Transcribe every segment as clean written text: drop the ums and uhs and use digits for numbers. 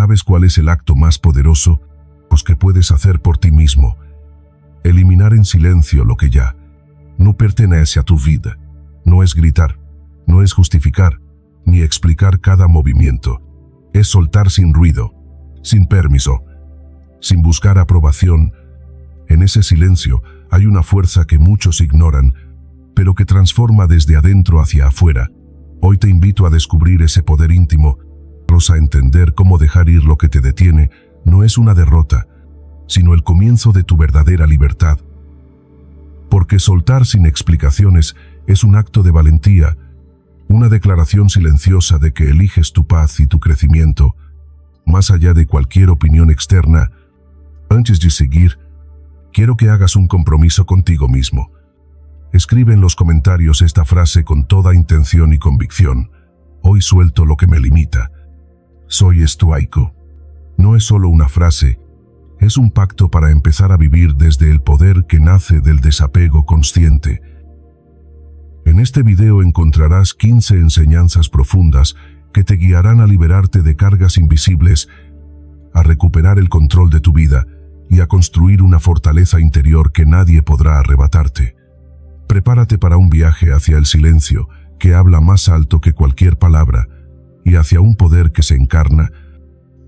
¿Sabes cuál es el acto más poderoso? Pues que puedes hacer por ti mismo. Eliminar en silencio lo que ya no pertenece a tu vida. No es gritar, no es justificar, ni explicar cada movimiento. Es soltar sin ruido, sin permiso, sin buscar aprobación. En ese silencio hay una fuerza que muchos ignoran, pero que transforma desde adentro hacia afuera. Hoy te invito a descubrir ese poder íntimo, a entender cómo dejar ir lo que te detiene no es una derrota, sino el comienzo de tu verdadera libertad. Porque soltar sin explicaciones es un acto de valentía, una declaración silenciosa de que eliges tu paz y tu crecimiento, más allá de cualquier opinión externa. Antes de seguir, quiero que hagas un compromiso contigo mismo. Escribe en los comentarios esta frase con toda intención y convicción. Hoy suelto lo que me limita. Soy estoico. No es solo una frase, es un pacto para empezar a vivir desde el poder que nace del desapego consciente. En este video encontrarás 15 enseñanzas profundas que te guiarán a liberarte de cargas invisibles, a recuperar el control de tu vida y a construir una fortaleza interior que nadie podrá arrebatarte. Prepárate para un viaje hacia el silencio, que habla más alto que cualquier palabra, y hacia un poder que se encarna,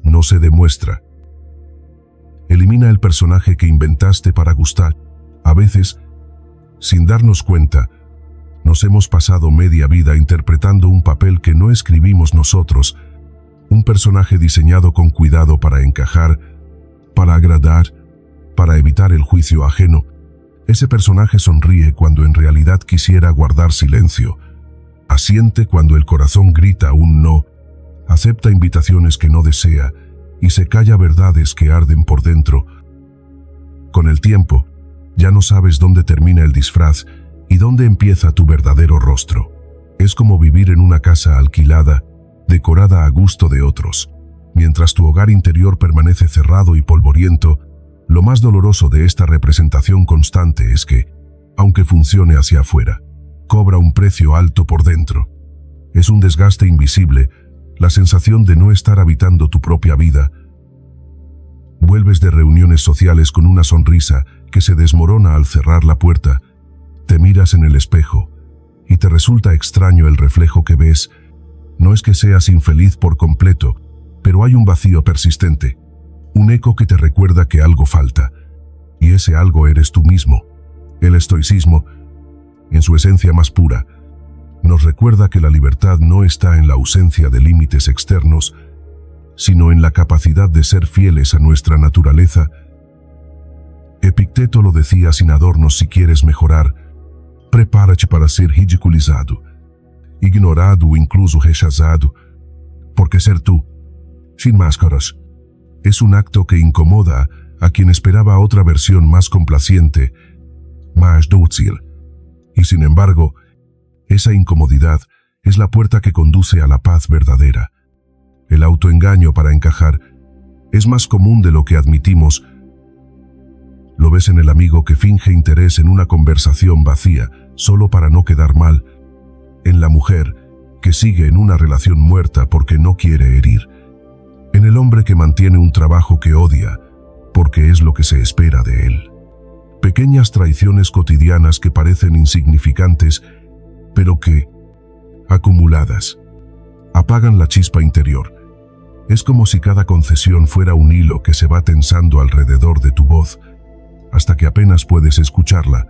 no se demuestra. Elimina el personaje que inventaste para gustar. A veces, sin darnos cuenta, nos hemos pasado media vida interpretando un papel que no escribimos nosotros, un personaje diseñado con cuidado para encajar, para agradar, para evitar el juicio ajeno. Ese personaje sonríe cuando en realidad quisiera guardar silencio, asiente cuando el corazón grita un no, acepta invitaciones que no desea y se calla verdades que arden por dentro. Con el tiempo, ya no sabes dónde termina el disfraz y dónde empieza tu verdadero rostro. Es como vivir en una casa alquilada, decorada a gusto de otros. Mientras tu hogar interior permanece cerrado y polvoriento, lo más doloroso de esta representación constante es que, aunque funcione hacia afuera, cobra un precio alto por dentro. Es un desgaste invisible, la sensación de no estar habitando tu propia vida. Vuelves de reuniones sociales con una sonrisa que se desmorona al cerrar la puerta. Te miras en el espejo y te resulta extraño el reflejo que ves. No es que seas infeliz por completo, pero hay un vacío persistente, un eco que te recuerda que algo falta, y ese algo eres tú mismo. El estoicismo, en su esencia más pura, nos recuerda que la libertad no está en la ausencia de límites externos, sino en la capacidad de ser fieles a nuestra naturaleza. Epicteto lo decía sin adornos: si quieres mejorar, prepárate para ser ridiculizado, ignorado o incluso rechazado, porque ser tú, sin máscaras, es un acto que incomoda a quien esperaba otra versión más complaciente, más dócil. Y sin embargo, esa incomodidad es la puerta que conduce a la paz verdadera. El autoengaño para encajar es más común de lo que admitimos. Lo ves en el amigo que finge interés en una conversación vacía solo para no quedar mal, en la mujer que sigue en una relación muerta porque no quiere herir, en el hombre que mantiene un trabajo que odia porque es lo que se espera de él. Pequeñas traiciones cotidianas que parecen insignificantes, pero que, acumuladas, apagan la chispa interior. Es como si cada concesión fuera un hilo que se va tensando alrededor de tu voz, hasta que apenas puedes escucharla.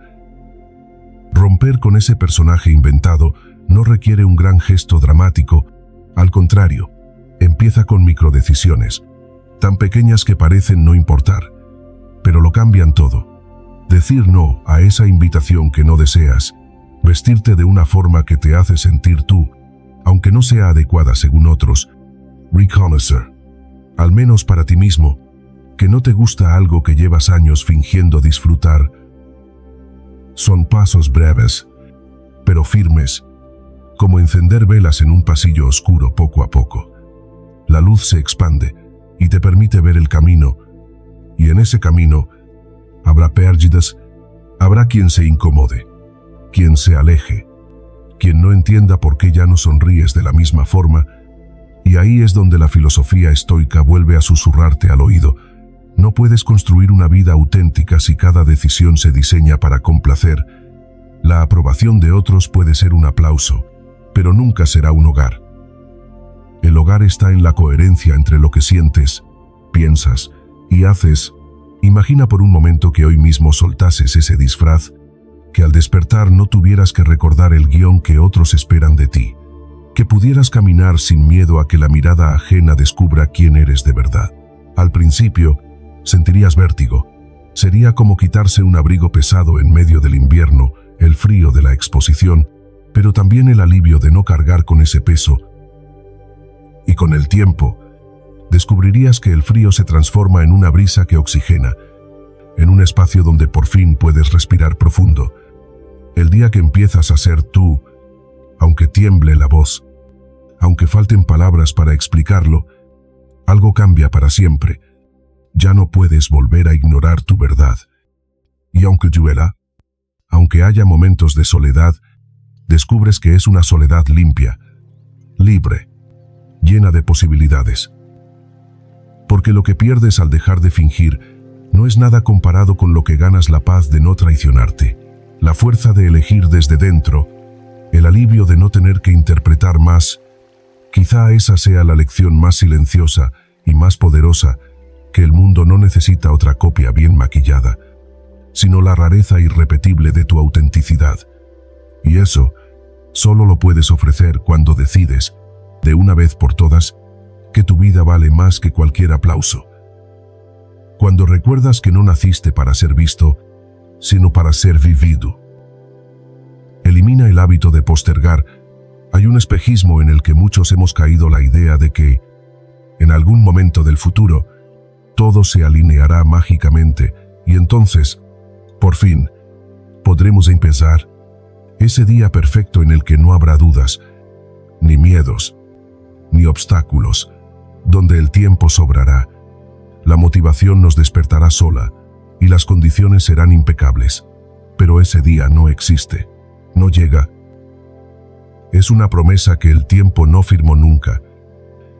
Romper con ese personaje inventado no requiere un gran gesto dramático, al contrario, empieza con microdecisiones, tan pequeñas que parecen no importar, pero lo cambian todo. Decir no a esa invitación que no deseas, vestirte de una forma que te hace sentir tú, aunque no sea adecuada según otros. Reconocer, al menos para ti mismo, que no te gusta algo que llevas años fingiendo disfrutar. Son pasos breves, pero firmes, como encender velas en un pasillo oscuro poco a poco. La luz se expande y te permite ver el camino, y en ese camino habrá pérdidas, habrá quien se incomode, quien se aleje, quien no entienda por qué ya no sonríes de la misma forma, Y ahí es donde la filosofía estoica vuelve a susurrarte al oído. No puedes construir una vida auténtica si cada decisión se diseña para complacer. La aprobación de otros puede ser un aplauso, pero nunca será un hogar. El hogar está en la coherencia entre lo que sientes, piensas y haces. Imagina por un momento que hoy mismo soltases ese disfraz, que al despertar no tuvieras que recordar el guión que otros esperan de ti, que pudieras caminar sin miedo a que la mirada ajena descubra quién eres de verdad. Al principio, sentirías vértigo. Sería como quitarse un abrigo pesado en medio del invierno, el frío de la exposición, pero también el alivio de no cargar con ese peso. Y con el tiempo, descubrirías que el frío se transforma en una brisa que oxigena, en un espacio donde por fin puedes respirar profundo. El día que empiezas a ser tú, aunque tiemble la voz, aunque falten palabras para explicarlo, algo cambia para siempre. Ya no puedes volver a ignorar tu verdad. Y aunque duela, aunque haya momentos de soledad, descubres que es una soledad limpia, libre, llena de posibilidades. Porque lo que pierdes al dejar de fingir no es nada comparado con lo que ganas: la paz de no traicionarte, la fuerza de elegir desde dentro, el alivio de no tener que interpretar más. Quizá esa sea la lección más silenciosa y más poderosa, que el mundo no necesita otra copia bien maquillada, sino la rareza irrepetible de tu autenticidad. Y eso solo lo puedes ofrecer cuando decides, de una vez por todas, que tu vida vale más que cualquier aplauso. Cuando recuerdas que no naciste para ser visto, sino para ser vivido. Elimina el hábito de postergar. Hay un espejismo en el que muchos hemos caído: la idea de que, en algún momento del futuro, todo se alineará mágicamente y entonces, por fin, podremos empezar ese día perfecto en el que no habrá dudas, ni miedos, ni obstáculos, donde el tiempo sobrará, la motivación nos despertará sola y las condiciones serán impecables. Pero ese día no existe, no llega. Es una promesa que el tiempo no firmó nunca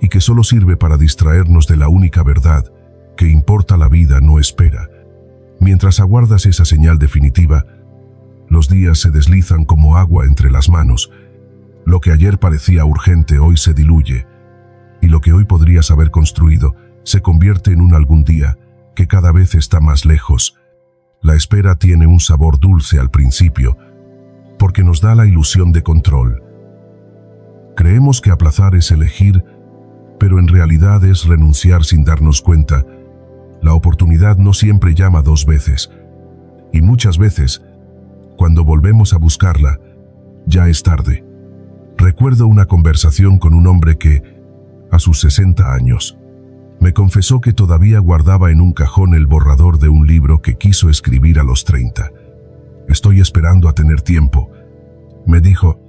y que solo sirve para distraernos de la única verdad que importa: la vida no espera. Mientras aguardas esa señal definitiva, los días se deslizan como agua entre las manos. Lo que ayer parecía urgente hoy se diluye, y lo que hoy podrías haber construido se convierte en un algún día que cada vez está más lejos. La espera tiene un sabor dulce al principio, porque nos da la ilusión de control. Creemos que aplazar es elegir, pero en realidad es renunciar sin darnos cuenta. La oportunidad no siempre llama dos veces, y muchas veces, cuando volvemos a buscarla, ya es tarde. Recuerdo una conversación con un hombre que, a sus 60 años, me confesó que todavía guardaba en un cajón el borrador de un libro que quiso escribir a los 30. «Estoy esperando a tener tiempo», me dijo,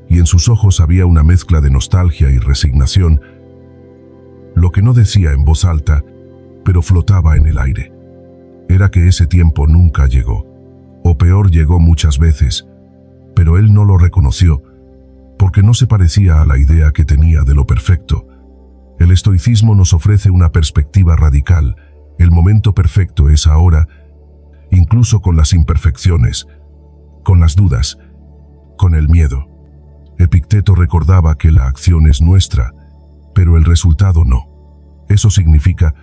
y en sus ojos había una mezcla de nostalgia y resignación, lo que no decía en voz alta, pero flotaba en el aire. Era que ese tiempo nunca llegó, o peor, llegó muchas veces, pero él no lo reconoció, porque no se parecía a la idea que tenía de lo perfecto. El estoicismo nos ofrece una perspectiva radical: el momento perfecto es ahora, incluso con las imperfecciones, con las dudas, con el miedo. Epicteto recordaba que la acción es nuestra, pero el resultado no. Eso significa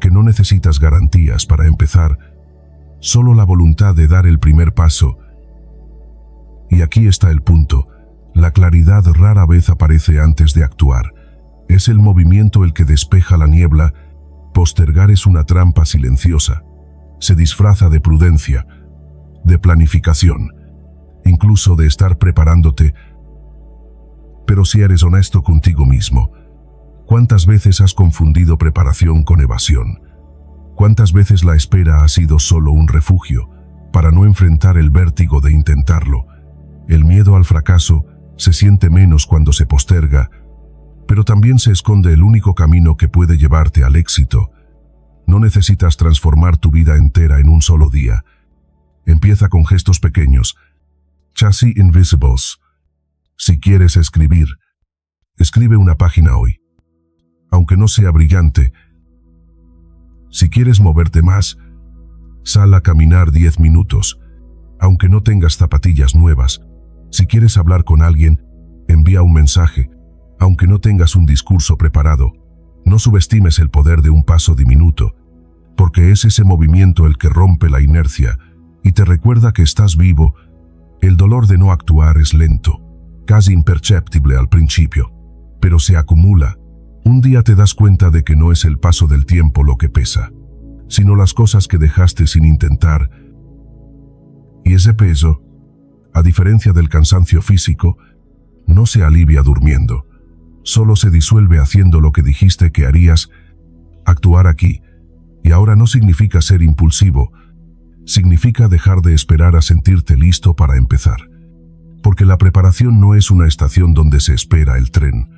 que no necesitas garantías para empezar, solo la voluntad de dar el primer paso. Y aquí está el punto: la claridad rara vez aparece antes de actuar. Es el movimiento el que despeja la niebla. Postergar es una trampa silenciosa. Se disfraza de prudencia, de planificación, incluso de estar preparándote. Pero si eres honesto contigo mismo, ¿cuántas veces has confundido preparación con evasión? ¿Cuántas veces la espera ha sido solo un refugio para no enfrentar el vértigo de intentarlo? El miedo al fracaso se siente menos cuando se posterga, pero también se esconde el único camino que puede llevarte al éxito. No necesitas transformar tu vida entera en un solo día. Empieza con gestos pequeños. Chassis Invisibles. Si quieres escribir, Escribe una página hoy. Aunque no sea brillante. Si quieres moverte más, sal a caminar 10 minutos. Aunque no tengas zapatillas nuevas. Si quieres hablar con alguien, envía un mensaje. Aunque no tengas un discurso preparado, no subestimes el poder de un paso diminuto, porque es ese movimiento el que rompe la inercia y te recuerda que estás vivo. El dolor de no actuar es lento, casi imperceptible al principio, pero se acumula. Un día te das cuenta de que no es el paso del tiempo lo que pesa, sino las cosas que dejaste sin intentar. Y ese peso, a diferencia del cansancio físico, no se alivia durmiendo, solo se disuelve haciendo lo que dijiste que harías. Actuar aquí y ahora no significa ser impulsivo, significa dejar de esperar a sentirte listo para empezar. Porque la preparación no es una estación donde se espera el tren,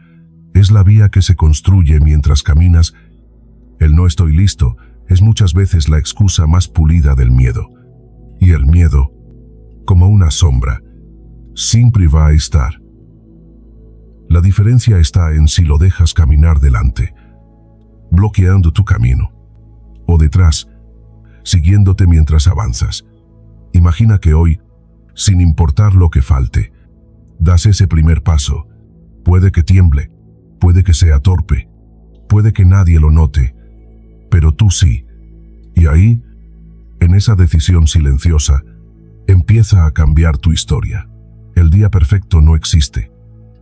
es la vía que se construye mientras caminas. El no estoy listo es muchas veces la excusa más pulida del miedo. Y el miedo, como una sombra, siempre va a estar. La diferencia está en si lo dejas caminar delante, bloqueando tu camino, o detrás, siguiéndote mientras avanzas. Imagina que hoy, sin importar lo que falte, das ese primer paso. Puede que tiemble, puede que sea torpe, puede que nadie lo note, pero tú sí. Y ahí, en esa decisión silenciosa, empieza a cambiar tu historia. El día perfecto no existe,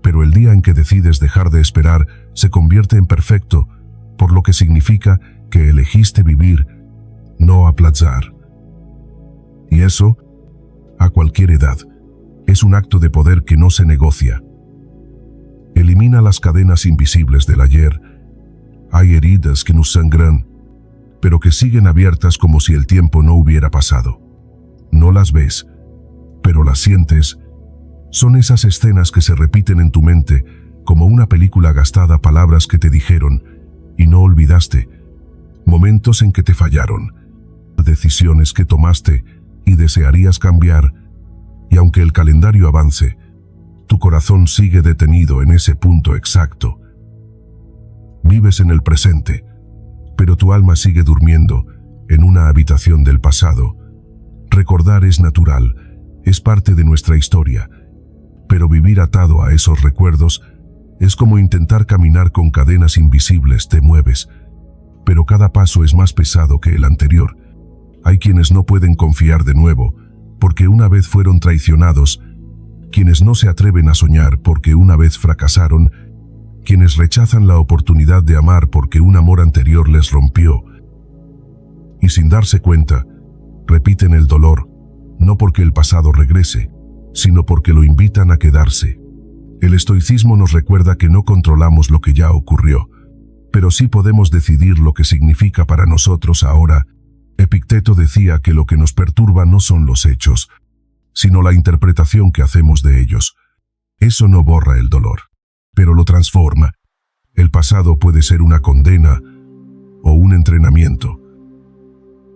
pero el día en que decides dejar de esperar se convierte en perfecto, por lo que significa que elegiste vivir, no aplazar. Y eso, a cualquier edad, es un acto de poder que no se negocia. Elimina las cadenas invisibles del ayer. Hay heridas que nos sangran, pero que siguen abiertas como si el tiempo no hubiera pasado. No las ves, pero las sientes. Son esas escenas que se repiten en tu mente, como una película gastada, palabras que te dijeron y no olvidaste, momentos en que te fallaron, decisiones que tomaste y desearías cambiar, y aunque el calendario avance, tu corazón sigue detenido en ese punto exacto. Vives en el presente, pero tu alma sigue durmiendo en una habitación del pasado. Recordar es natural, es parte de nuestra historia, pero vivir atado a esos recuerdos es como intentar caminar con cadenas invisibles. Te mueves, pero cada paso es más pesado que el anterior. Hay quienes no pueden confiar de nuevo, porque una vez fueron traicionados, quienes no se atreven a soñar porque una vez fracasaron, quienes rechazan la oportunidad de amar porque un amor anterior les rompió. Y sin darse cuenta, repiten el dolor, no porque el pasado regrese, sino porque lo invitan a quedarse. El estoicismo nos recuerda que no controlamos lo que ya ocurrió, pero sí podemos decidir lo que significa para nosotros ahora. Epicteto decía que lo que nos perturba no son los hechos, sino la interpretación que hacemos de ellos. Eso no borra el dolor, pero lo transforma. El pasado puede ser una condena o un entrenamiento.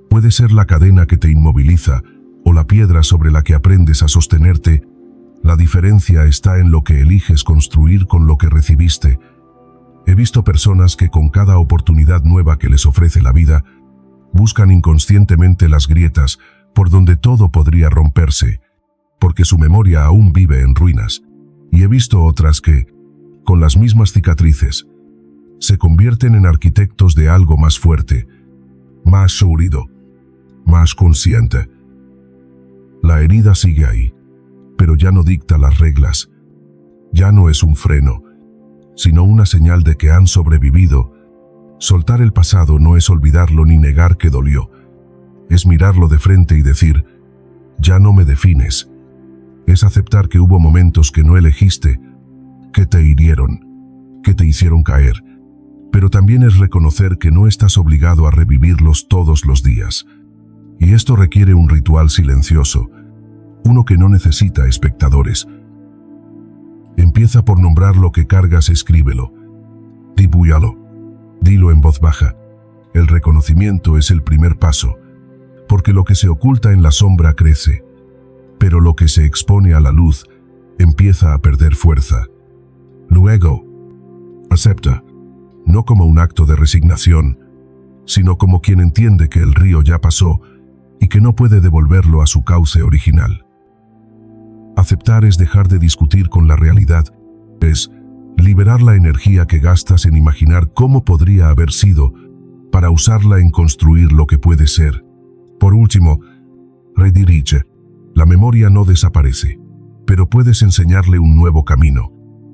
Puede ser la cadena que te inmoviliza o la piedra sobre la que aprendes a sostenerte. La diferencia está en lo que eliges construir con lo que recibiste. He visto personas que con cada oportunidad nueva que les ofrece la vida, buscan inconscientemente las grietas por donde todo podría romperse, porque su memoria aún vive en ruinas. Y he visto otras que, con las mismas cicatrices, se convierten en arquitectos de algo más fuerte, más sólido, más consciente. La herida sigue ahí, pero ya no dicta las reglas. Ya no es un freno, sino una señal de que han sobrevivido. Soltar el pasado no es olvidarlo ni negar que dolió. Es mirarlo de frente y decir, ya no me defines. Es aceptar que hubo momentos que no elegiste, que te hirieron, que te hicieron caer. Pero también es reconocer que no estás obligado a revivirlos todos los días. Y esto requiere un ritual silencioso, uno que no necesita espectadores. Empieza por nombrar lo que cargas, escríbelo, dibújalo, dilo en voz baja. El reconocimiento es el primer paso, porque lo que se oculta en la sombra crece, pero lo que se expone a la luz empieza a perder fuerza. Luego, Acepta, no como un acto de resignación, sino como quien entiende que el río ya pasó y que no puede devolverlo a su cauce original. Aceptar es dejar de discutir con la realidad, es liberar la energía que gastas en imaginar cómo podría haber sido para usarla en construir lo que puede ser. Por último, redirige. La memoria no desaparece, pero puedes enseñarle un nuevo camino.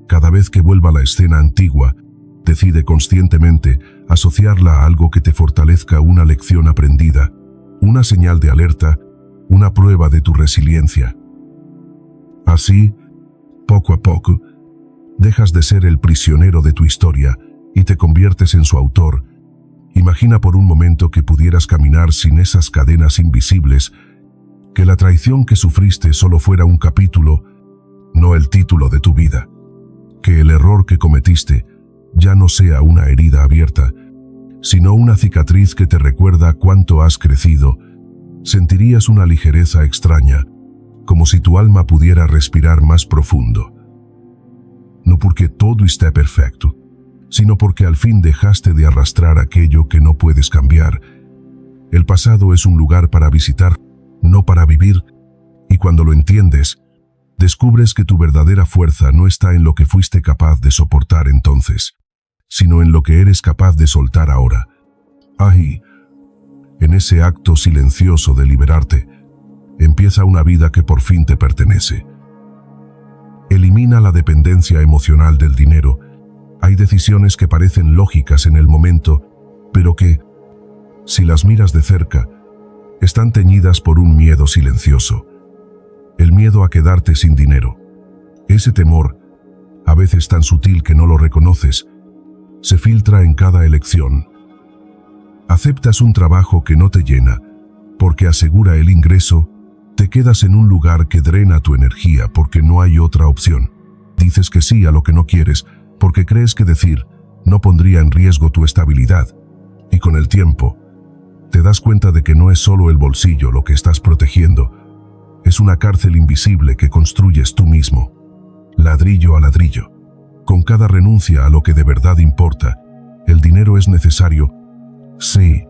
Cada vez que vuelva a la escena antigua, decide conscientemente asociarla a algo que te fortalezca, una lección aprendida, una señal de alerta, una prueba de tu resiliencia. Así, poco a poco, dejas de ser el prisionero de tu historia y te conviertes en su autor. Imagina por un momento que pudieras caminar sin esas cadenas invisibles, que la traición que sufriste solo fuera un capítulo, no el título de tu vida, que el error que cometiste ya no sea una herida abierta, sino una cicatriz que te recuerda cuánto has crecido. Sentirías una ligereza extraña, como si tu alma pudiera respirar más profundo. No porque todo esté perfecto, sino porque al fin dejaste de arrastrar aquello que no puedes cambiar. El pasado es un lugar para visitar, no para vivir, y cuando lo entiendes, descubres que tu verdadera fuerza no está en lo que fuiste capaz de soportar entonces, sino en lo que eres capaz de soltar ahora. Ahí, en ese acto silencioso de liberarte, empieza una vida que por fin te pertenece. Elimina la dependencia emocional del dinero. Hay decisiones que parecen lógicas en el momento, pero que, si las miras de cerca, están teñidas por un miedo silencioso. El miedo a quedarte sin dinero. Ese temor, a veces tan sutil que no lo reconoces, se filtra en cada elección. Aceptas un trabajo que no te llena, porque asegura el ingreso. Te quedas en un lugar que drena tu energía porque no hay otra opción. Dices que sí a lo que no quieres, porque crees que decir no pondría en riesgo tu estabilidad. Y con el tiempo, te das cuenta de que no es solo el bolsillo lo que estás protegiendo, es una cárcel invisible que construyes tú mismo, ladrillo a ladrillo. Con cada renuncia a lo que de verdad importa, el dinero es necesario. Sí.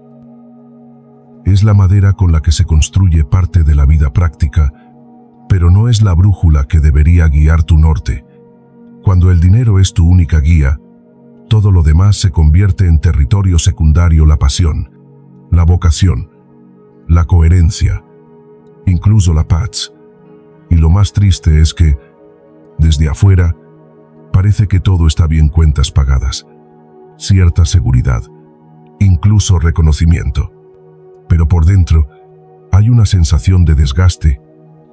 Es la madera con la que se construye parte de la vida práctica, pero no es la brújula que debería guiar tu norte. Cuando el dinero es tu única guía, todo lo demás se convierte en territorio secundario: la pasión, la vocación, la coherencia, incluso la paz. Y lo más triste es que, desde afuera, parece que todo está bien: cuentas pagadas, cierta seguridad, incluso reconocimiento. Pero por dentro, hay una sensación de desgaste,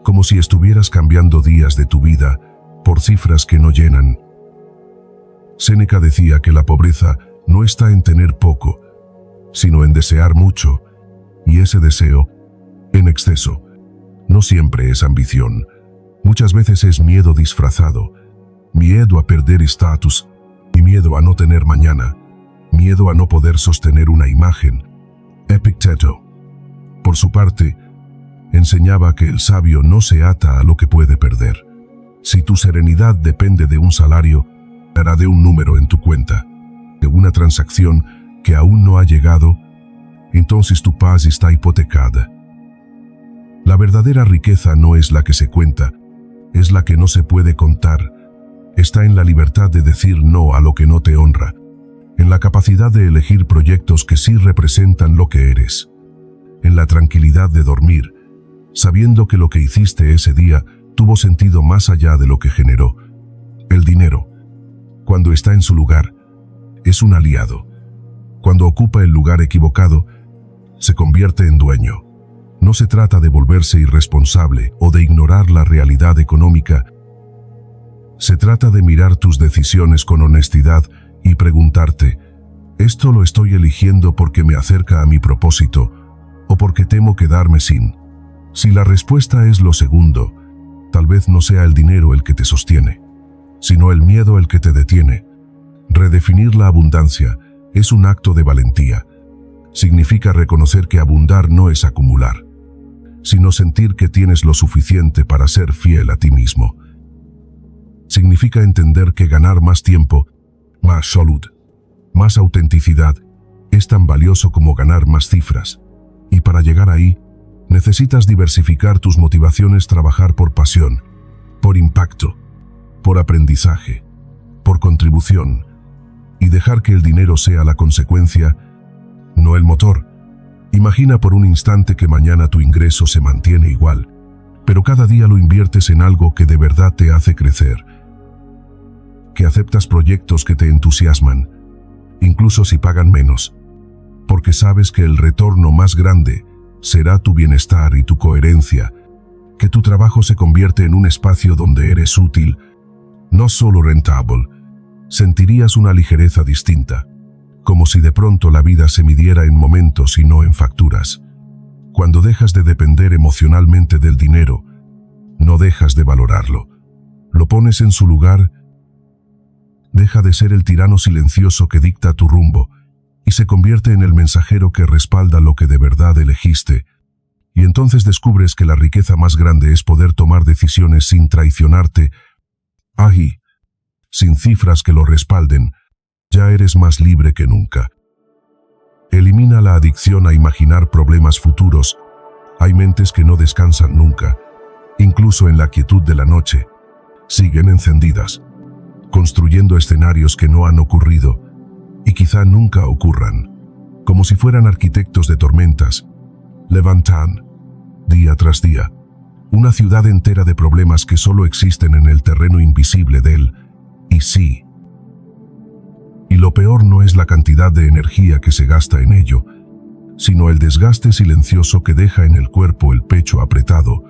como si estuvieras cambiando días de tu vida por cifras que no llenan. Séneca decía que la pobreza no está en tener poco, sino en desear mucho, y ese deseo, en exceso, no siempre es ambición. Muchas veces es miedo disfrazado, miedo a perder estatus, y miedo a no tener mañana, miedo a no poder sostener una imagen. Epicteto, por su parte, enseñaba que el sabio no se ata a lo que puede perder. Si tu serenidad depende de un salario, será de un número en tu cuenta, de una transacción que aún no ha llegado, entonces tu paz está hipotecada. La verdadera riqueza no es la que se cuenta, es la que no se puede contar. Está en la libertad de decir no a lo que no te honra, en la capacidad de elegir proyectos que sí representan lo que eres, en la tranquilidad de dormir, sabiendo que lo que hiciste ese día tuvo sentido más allá de lo que generó. El dinero, cuando está en su lugar, es un aliado. Cuando ocupa el lugar equivocado, se convierte en dueño. No se trata de volverse irresponsable o de ignorar la realidad económica. Se trata de mirar tus decisiones con honestidad y preguntarte, ¿esto lo estoy eligiendo porque me acerca a mi propósito o porque temo quedarme sin? Si la respuesta es lo segundo, tal vez no sea el dinero el que te sostiene, sino el miedo el que te detiene. Redefinir la abundancia es un acto de valentía. Significa reconocer que abundar no es acumular, sino sentir que tienes lo suficiente para ser fiel a ti mismo. Significa entender que ganar más tiempo más salud, más autenticidad, es tan valioso como ganar más cifras. Y para llegar ahí, necesitas diversificar tus motivaciones, trabajar por pasión, por impacto, por aprendizaje, por contribución, y dejar que el dinero sea la consecuencia, no el motor. Imagina por un instante que mañana tu ingreso se mantiene igual, pero cada día lo inviertes en algo que de verdad te hace crecer, que aceptas proyectos que te entusiasman, incluso si pagan menos, porque sabes que el retorno más grande será tu bienestar y tu coherencia, que tu trabajo se convierte en un espacio donde eres útil, no solo rentable. Sentirías una ligereza distinta, como si de pronto la vida se midiera en momentos y no en facturas. Cuando dejas de depender emocionalmente del dinero, no dejas de valorarlo. Lo pones en su lugar, deja de ser el tirano silencioso que dicta tu rumbo y se convierte en el mensajero que respalda lo que de verdad elegiste. Y entonces descubres que la riqueza más grande es poder tomar decisiones sin traicionarte. Ahí, sin cifras que lo respalden, ya eres más libre que nunca. Elimina la adicción a imaginar problemas futuros. Hay mentes que no descansan nunca, incluso en la quietud de la noche. Siguen encendidas, construyendo escenarios que no han ocurrido y quizá nunca ocurran, como si fueran arquitectos de tormentas. Levantan, día tras día, una ciudad entera de problemas que solo existen en el terreno invisible del y sí. Y lo peor no es la cantidad de energía que se gasta en ello, sino el desgaste silencioso que deja en el cuerpo el pecho apretado,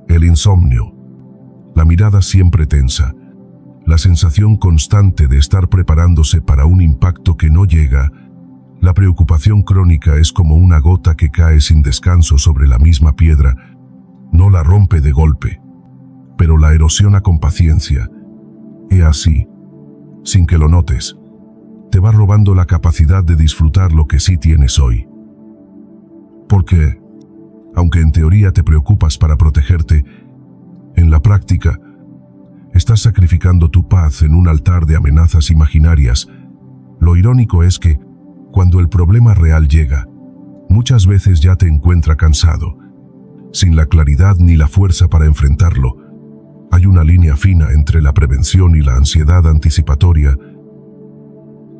el insomnio, la mirada siempre tensa, la sensación constante de estar preparándose para un impacto que no llega. La preocupación crónica es como una gota que cae sin descanso sobre la misma piedra. No la rompe de golpe, pero la erosiona con paciencia. Y así, sin que lo notes, te va robando la capacidad de disfrutar lo que sí tienes hoy. Porque, aunque en teoría te preocupas para protegerte, en la práctica, estás sacrificando tu paz en un altar de amenazas imaginarias. Lo irónico es que, cuando el problema real llega, muchas veces ya te encuentra cansado, sin la claridad ni la fuerza para enfrentarlo. Hay una línea fina entre la prevención y la ansiedad anticipatoria.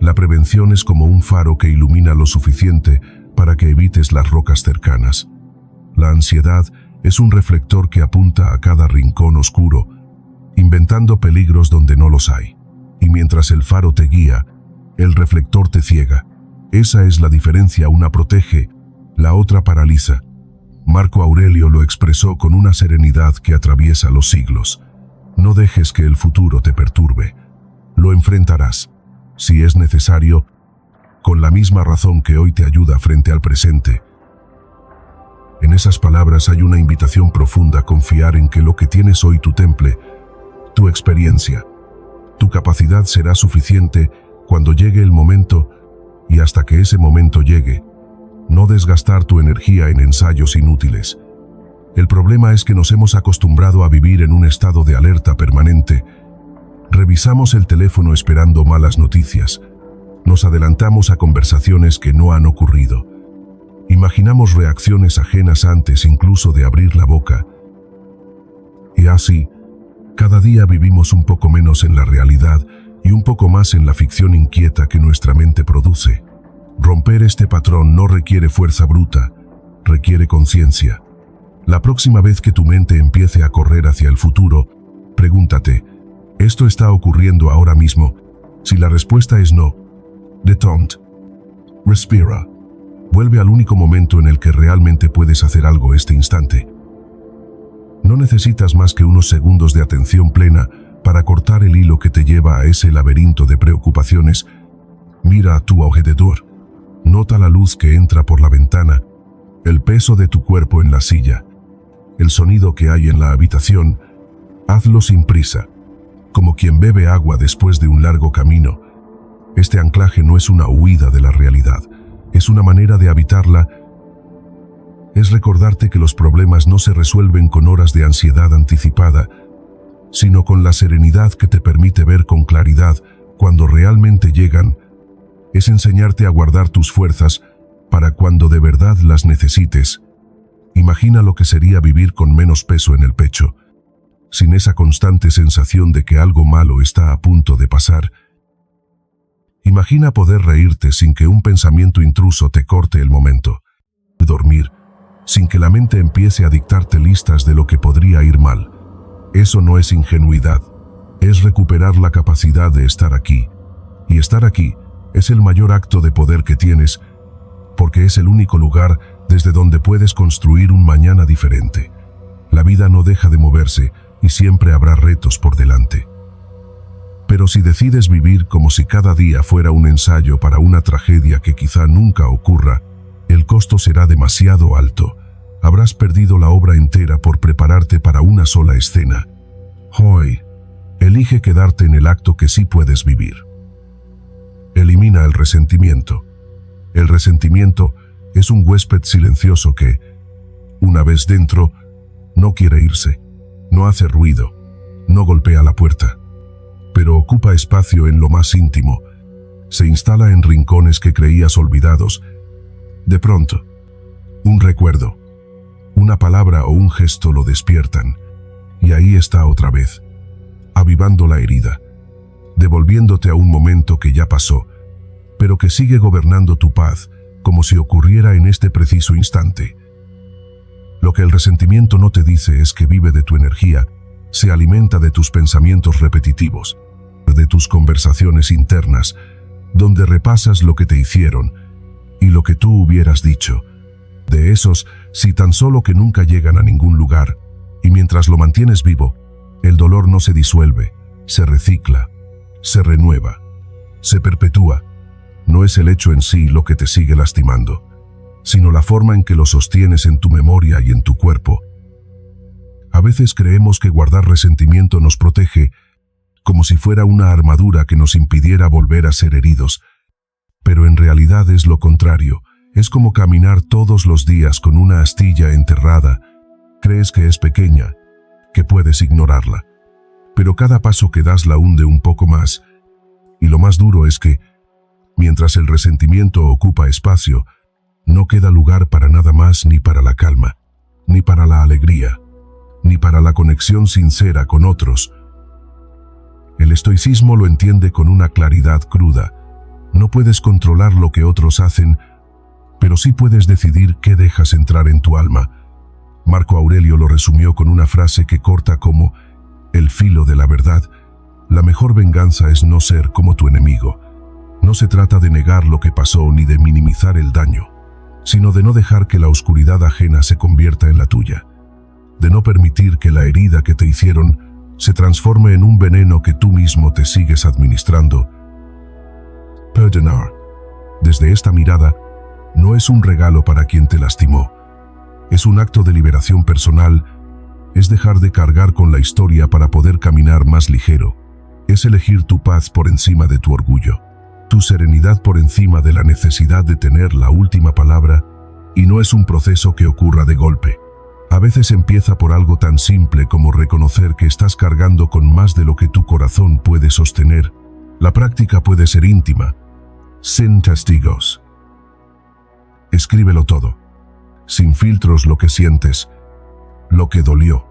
La prevención es como un faro que ilumina lo suficiente para que evites las rocas cercanas. La ansiedad es un reflector que apunta a cada rincón oscuro, inventando peligros donde no los hay. Y mientras el faro te guía, el reflector te ciega. Esa es la diferencia, una protege, la otra paraliza. Marco Aurelio lo expresó con una serenidad que atraviesa los siglos. No dejes que el futuro te perturbe. Lo enfrentarás, si es necesario, con la misma razón que hoy te ayuda frente al presente. En esas palabras hay una invitación profunda a confiar en que lo que tienes hoy, tu temple, tu experiencia, tu capacidad será suficiente cuando llegue el momento, y hasta que ese momento llegue, no desgastar tu energía en ensayos inútiles. El problema es que nos hemos acostumbrado a vivir en un estado de alerta permanente. Revisamos el teléfono esperando malas noticias. Nos adelantamos a conversaciones que no han ocurrido. Imaginamos reacciones ajenas antes incluso de abrir la boca. Y así, cada día vivimos un poco menos en la realidad y un poco más en la ficción inquieta que nuestra mente produce. Romper este patrón no requiere fuerza bruta, requiere conciencia. La próxima vez que tu mente empiece a correr hacia el futuro, pregúntate, ¿esto está ocurriendo ahora mismo? Si la respuesta es no, detente, respira, vuelve al único momento en el que realmente puedes hacer algo este instante. No necesitas más que unos segundos de atención plena para cortar el hilo que te lleva a ese laberinto de preocupaciones. Mira a tu alrededor. Nota la luz que entra por la ventana, el peso de tu cuerpo en la silla, el sonido que hay en la habitación. Hazlo sin prisa, como quien bebe agua después de un largo camino. Este anclaje no es una huida de la realidad, es una manera de habitarla. Es recordarte que los problemas no se resuelven con horas de ansiedad anticipada, sino con la serenidad que te permite ver con claridad cuando realmente llegan, es enseñarte a guardar tus fuerzas para cuando de verdad las necesites. Imagina lo que sería vivir con menos peso en el pecho, sin esa constante sensación de que algo malo está a punto de pasar. Imagina poder reírte sin que un pensamiento intruso te corte el momento. Dormir, sin que la mente empiece a dictarte listas de lo que podría ir mal. Eso no es ingenuidad, es recuperar la capacidad de estar aquí. Y estar aquí es el mayor acto de poder que tienes, porque es el único lugar desde donde puedes construir un mañana diferente. La vida no deja de moverse y siempre habrá retos por delante. Pero si decides vivir como si cada día fuera un ensayo para una tragedia que quizá nunca ocurra, el costo será demasiado alto. Habrás perdido la obra entera por prepararte para una sola escena. Hoy, elige quedarte en el acto que sí puedes vivir. Elimina el resentimiento. El resentimiento es un huésped silencioso que, una vez dentro, no quiere irse, no hace ruido, no golpea la puerta, pero ocupa espacio en lo más íntimo, se instala en rincones que creías olvidados. De pronto, un recuerdo, una palabra o un gesto lo despiertan, y ahí está otra vez, avivando la herida, devolviéndote a un momento que ya pasó, pero que sigue gobernando tu paz, como si ocurriera en este preciso instante. Lo que el resentimiento no te dice es que vive de tu energía, se alimenta de tus pensamientos repetitivos, de tus conversaciones internas, donde repasas lo que te hicieron y lo que tú hubieras dicho. De esos, si tan solo que nunca llegan a ningún lugar, y mientras lo mantienes vivo, el dolor no se disuelve, se recicla, se renueva, se perpetúa. No es el hecho en sí lo que te sigue lastimando, sino la forma en que lo sostienes en tu memoria y en tu cuerpo. A veces creemos que guardar resentimiento nos protege, como si fuera una armadura que nos impidiera volver a ser heridos, pero en realidad es lo contrario. Es como caminar todos los días con una astilla enterrada. Crees que es pequeña, que puedes ignorarla, pero cada paso que das la hunde un poco más, y lo más duro es que, mientras el resentimiento ocupa espacio, no queda lugar para nada más, ni para la calma, ni para la alegría, ni para la conexión sincera con otros. El estoicismo lo entiende con una claridad cruda. No puedes controlar lo que otros hacen, pero sí puedes decidir qué dejas entrar en tu alma. Marco Aurelio lo resumió con una frase que corta como: el filo de la verdad. La mejor venganza es no ser como tu enemigo. No se trata de negar lo que pasó ni de minimizar el daño, sino de no dejar que la oscuridad ajena se convierta en la tuya, de no permitir que la herida que te hicieron se transforme en un veneno que tú mismo te sigues administrando. Perdonar, desde esta mirada, no es un regalo para quien te lastimó. Es un acto de liberación personal, es dejar de cargar con la historia para poder caminar más ligero. Es elegir tu paz por encima de tu orgullo, tu serenidad por encima de la necesidad de tener la última palabra, y no es un proceso que ocurra de golpe. A veces empieza por algo tan simple como reconocer que estás cargando con más de lo que tu corazón puede sostener. La práctica puede ser íntima, sin testigos. Escríbelo todo, sin filtros, lo que sientes, lo que dolió,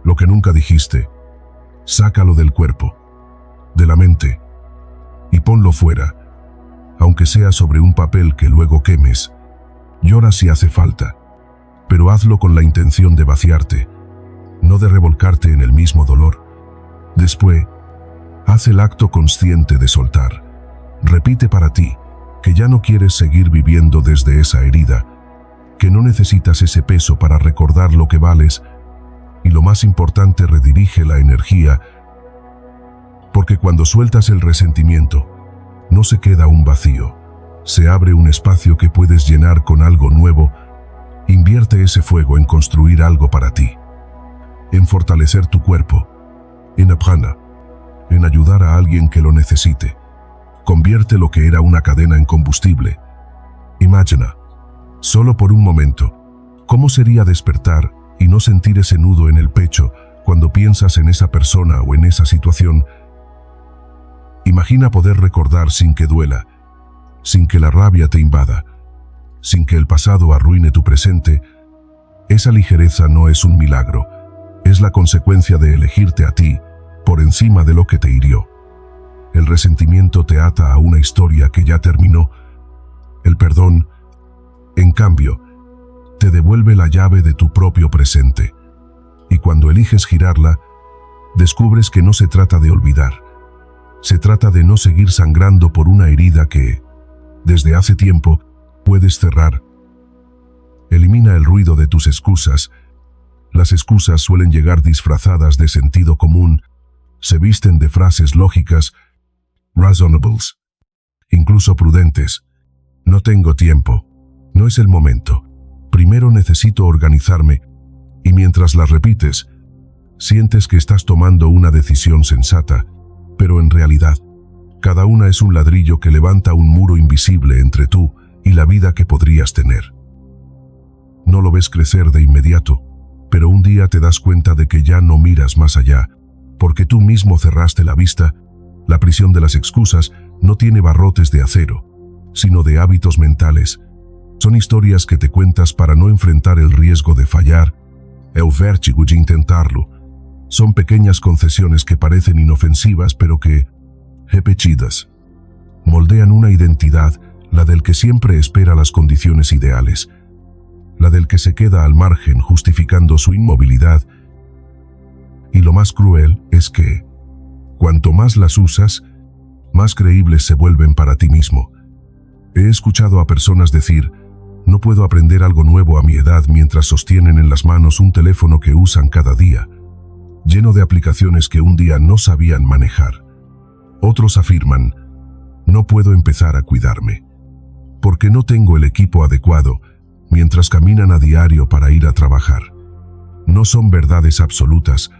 lo que nunca dijiste. Sácalo del cuerpo, de la mente, y ponlo fuera, aunque sea sobre un papel que luego quemes. Llora si hace falta, pero hazlo con la intención de vaciarte, no de revolcarte en el mismo dolor. Después, haz el acto consciente de soltar. Repite para ti que ya no quieres seguir viviendo desde esa herida, que no necesitas ese peso para recordar lo que vales, y lo más importante, redirige la energía, porque cuando sueltas el resentimiento, no se queda un vacío, se abre un espacio que puedes llenar con algo nuevo. Invierte ese fuego en construir algo para ti, en fortalecer tu cuerpo, en aprender, en ayudar a alguien que lo necesite. Convierte lo que era una cadena en combustible. Imagina, solo por un momento, cómo sería despertar y no sentir ese nudo en el pecho cuando piensas en esa persona o en esa situación. Imagina poder recordar sin que duela, sin que la rabia te invada, sin que el pasado arruine tu presente. Esa ligereza no es un milagro, es la consecuencia de elegirte a ti por encima de lo que te hirió. El resentimiento te ata a una historia que ya terminó. El perdón, en cambio, te devuelve la llave de tu propio presente. Y cuando eliges girarla, descubres que no se trata de olvidar. Se trata de no seguir sangrando por una herida que, desde hace tiempo, puedes cerrar. Elimina el ruido de tus excusas. Las excusas suelen llegar disfrazadas de sentido común, se visten de frases lógicas, razonables, incluso prudentes. No tengo tiempo, no es el momento, primero necesito organizarme, y mientras las repites, sientes que estás tomando una decisión sensata, pero en realidad, cada una es un ladrillo que levanta un muro invisible entre tú y la vida que podrías tener. No lo ves crecer de inmediato, pero un día te das cuenta de que ya no miras más allá, porque tú mismo cerraste la vista. La prisión de las excusas no tiene barrotes de acero, sino de hábitos mentales. Son historias que te cuentas para no enfrentar el riesgo de fallar, el vértigo de intentarlo. Son pequeñas concesiones que parecen inofensivas, pero que, repetidas, moldean una identidad, la del que siempre espera las condiciones ideales, la del que se queda al margen justificando su inmovilidad. Y lo más cruel es que, cuanto más las usas, más creíbles se vuelven para ti mismo. He escuchado a personas decir, no puedo aprender algo nuevo a mi edad, mientras sostienen en las manos un teléfono que usan cada día, lleno de aplicaciones que un día no sabían manejar. Otros afirman, no puedo empezar a cuidarme, porque no tengo el equipo adecuado, mientras caminan a diario para ir a trabajar. No son verdades absolutas,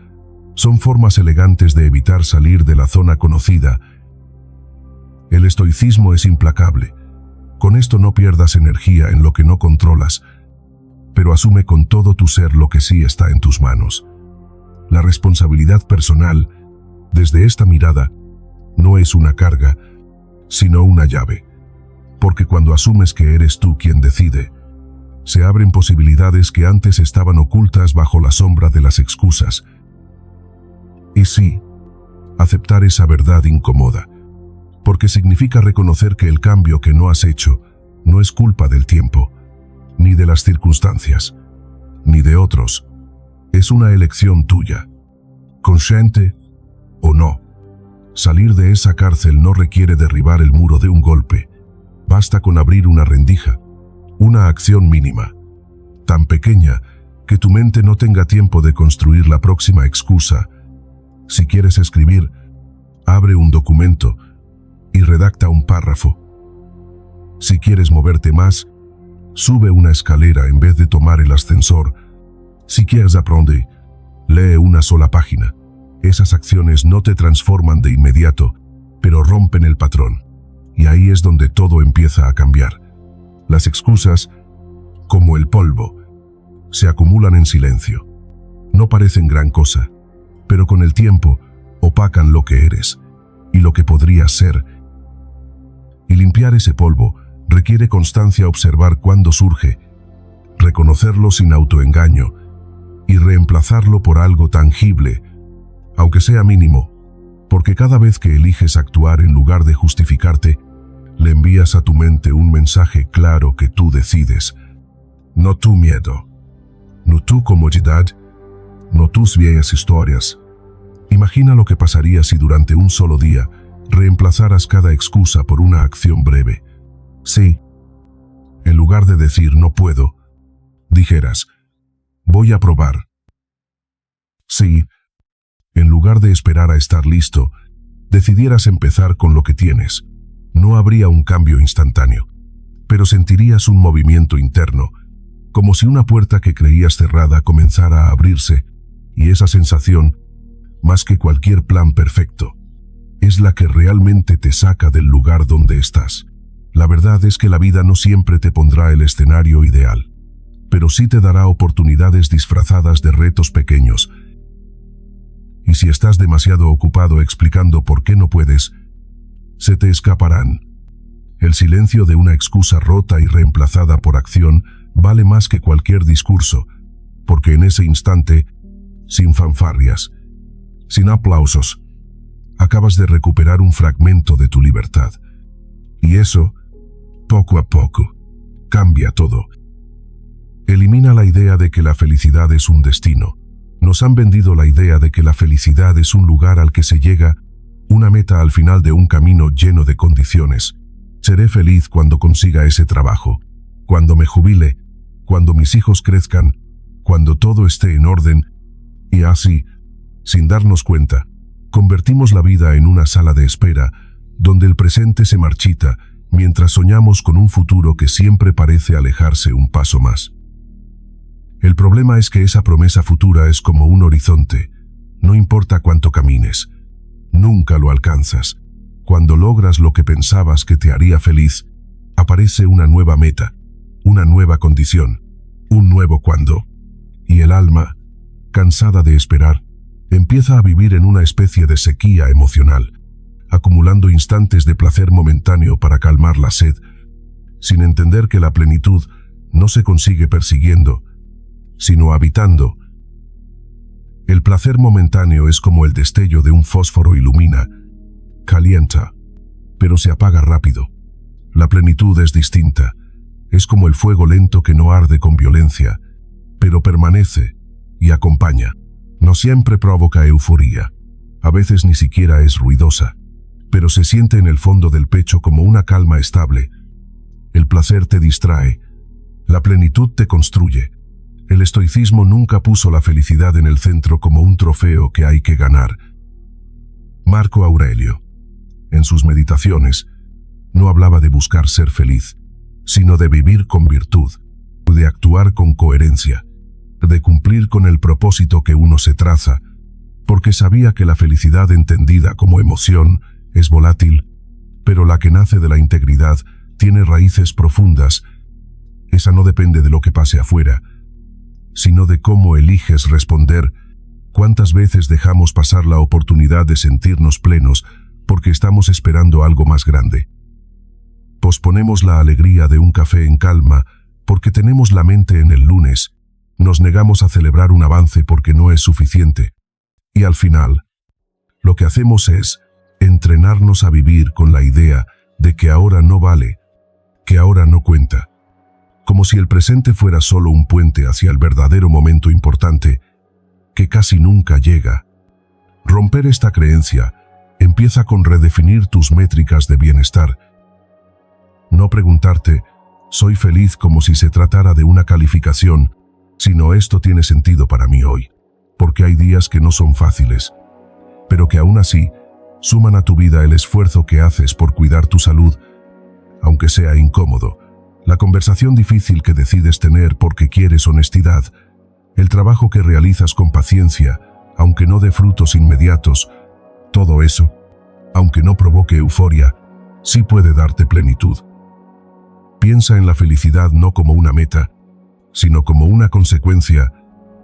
son formas elegantes de evitar salir de la zona conocida. El estoicismo es implacable. Con esto no pierdas energía en lo que no controlas, pero asume con todo tu ser lo que sí está en tus manos. La responsabilidad personal, desde esta mirada, no es una carga, sino una llave. Porque cuando asumes que eres tú quien decide, se abren posibilidades que antes estaban ocultas bajo la sombra de las excusas. Y sí, aceptar esa verdad incomoda, porque significa reconocer que el cambio que no has hecho no es culpa del tiempo, ni de las circunstancias, ni de otros. Es una elección tuya, consciente o no. Salir de esa cárcel no requiere derribar el muro de un golpe. Basta con abrir una rendija, una acción mínima, tan pequeña que tu mente no tenga tiempo de construir la próxima excusa. Si quieres escribir, abre un documento y redacta un párrafo. Si quieres moverte más, sube una escalera en vez de tomar el ascensor. Si quieres aprender, lee una sola página. Esas acciones no te transforman de inmediato, pero rompen el patrón. Y ahí es donde todo empieza a cambiar. Las excusas, como el polvo, se acumulan en silencio. No parecen gran cosa, pero con el tiempo opacan lo que eres y lo que podrías ser. Y limpiar ese polvo requiere constancia, observar cuándo surge, reconocerlo sin autoengaño y reemplazarlo por algo tangible, aunque sea mínimo, porque cada vez que eliges actuar en lugar de justificarte, le envías a tu mente un mensaje claro que tú decides. No tu miedo, no tu comodidad, no tus viejas historias. Imagina lo que pasaría si durante un solo día reemplazaras cada excusa por una acción breve. Sí, en lugar de decir no puedo, dijeras, voy a probar. Sí, en lugar de esperar a estar listo, decidieras empezar con lo que tienes. No habría un cambio instantáneo, pero sentirías un movimiento interno, como si una puerta que creías cerrada comenzara a abrirse, y esa sensación, más que cualquier plan perfecto, es la que realmente te saca del lugar donde estás. La verdad es que la vida no siempre te pondrá el escenario ideal, pero sí te dará oportunidades disfrazadas de retos pequeños. Y si estás demasiado ocupado explicando por qué no puedes, se te escaparán. El silencio de una excusa rota y reemplazada por acción vale más que cualquier discurso, porque en ese instante, sin fanfarrias, sin aplausos, acabas de recuperar un fragmento de tu libertad. Y eso, poco a poco, cambia todo. Elimina la idea de que la felicidad es un destino. Nos han vendido la idea de que la felicidad es un lugar al que se llega, una meta al final de un camino lleno de condiciones. Seré feliz cuando consiga ese trabajo, cuando me jubile, cuando mis hijos crezcan, cuando todo esté en orden. Y así, sin darnos cuenta, convertimos la vida en una sala de espera, donde el presente se marchita, mientras soñamos con un futuro que siempre parece alejarse un paso más. El problema es que esa promesa futura es como un horizonte. No importa cuánto camines, nunca lo alcanzas. Cuando logras lo que pensabas que te haría feliz, aparece una nueva meta, una nueva condición, un nuevo cuándo. Y el alma, cansada de esperar, empieza a vivir en una especie de sequía emocional, acumulando instantes de placer momentáneo para calmar la sed, sin entender que la plenitud no se consigue persiguiendo, sino habitando. El placer momentáneo es como el destello de un fósforo: ilumina, calienta, pero se apaga rápido. La plenitud es distinta. Es como el fuego lento que no arde con violencia, pero permanece y acompaña. No siempre provoca euforía. A veces ni siquiera es ruidosa, pero se siente en el fondo del pecho como una calma estable. El placer te distrae. La plenitud te construye. El estoicismo nunca puso la felicidad en el centro como un trofeo que hay que ganar. Marco Aurelio, en sus meditaciones, no hablaba de buscar ser feliz, sino de vivir con virtud, de actuar con coherencia, de cumplir con el propósito que uno se traza, porque sabía que la felicidad entendida como emoción es volátil, pero la que nace de la integridad tiene raíces profundas. Esa no depende de lo que pase afuera, sino de cómo eliges responder. ¿Cuántas veces dejamos pasar la oportunidad de sentirnos plenos porque estamos esperando algo más grande? Posponemos la alegría de un café en calma porque tenemos la mente en el lunes. Nos negamos a celebrar un avance porque no es suficiente. Y al final, lo que hacemos es entrenarnos a vivir con la idea de que ahora no vale, que ahora no cuenta. Como si el presente fuera solo un puente hacia el verdadero momento importante, que casi nunca llega. Romper esta creencia empieza con redefinir tus métricas de bienestar. No preguntarte, ¿soy feliz?, como si se tratara de una calificación, sino ¿esto tiene sentido para mí hoy? Porque hay días que no son fáciles, pero que aún así suman a tu vida el esfuerzo que haces por cuidar tu salud, aunque sea incómodo. La conversación difícil que decides tener porque quieres honestidad, el trabajo que realizas con paciencia, aunque no dé frutos inmediatos, todo eso, aunque no provoque euforia, sí puede darte plenitud. Piensa en la felicidad no como una meta, sino como una consecuencia.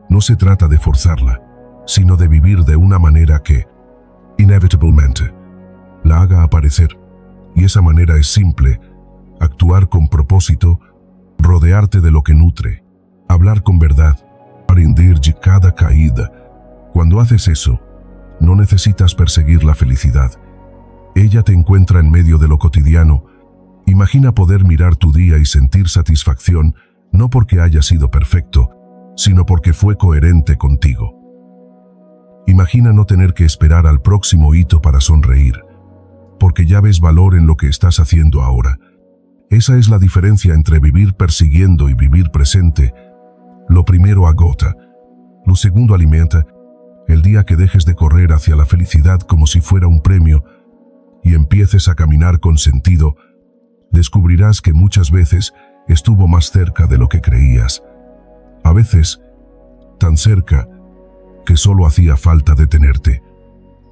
No se trata de forzarla, sino de vivir de una manera que, inevitablemente, la haga aparecer. Y esa manera es simple: actuar con propósito, rodearte de lo que nutre, hablar con verdad, rendir cada caída. Cuando haces eso, no necesitas perseguir la felicidad. Ella te encuentra en medio de lo cotidiano. Imagina poder mirar tu día y sentir satisfacción, no porque haya sido perfecto, sino porque fue coherente contigo. Imagina no tener que esperar al próximo hito para sonreír, porque ya ves valor en lo que estás haciendo ahora. Esa es la diferencia entre vivir persiguiendo y vivir presente. Lo primero agota, lo segundo alimenta. El día que dejes de correr hacia la felicidad como si fuera un premio y empieces a caminar con sentido, descubrirás que muchas veces estuvo más cerca de lo que creías. A veces, tan cerca que solo hacía falta detenerte,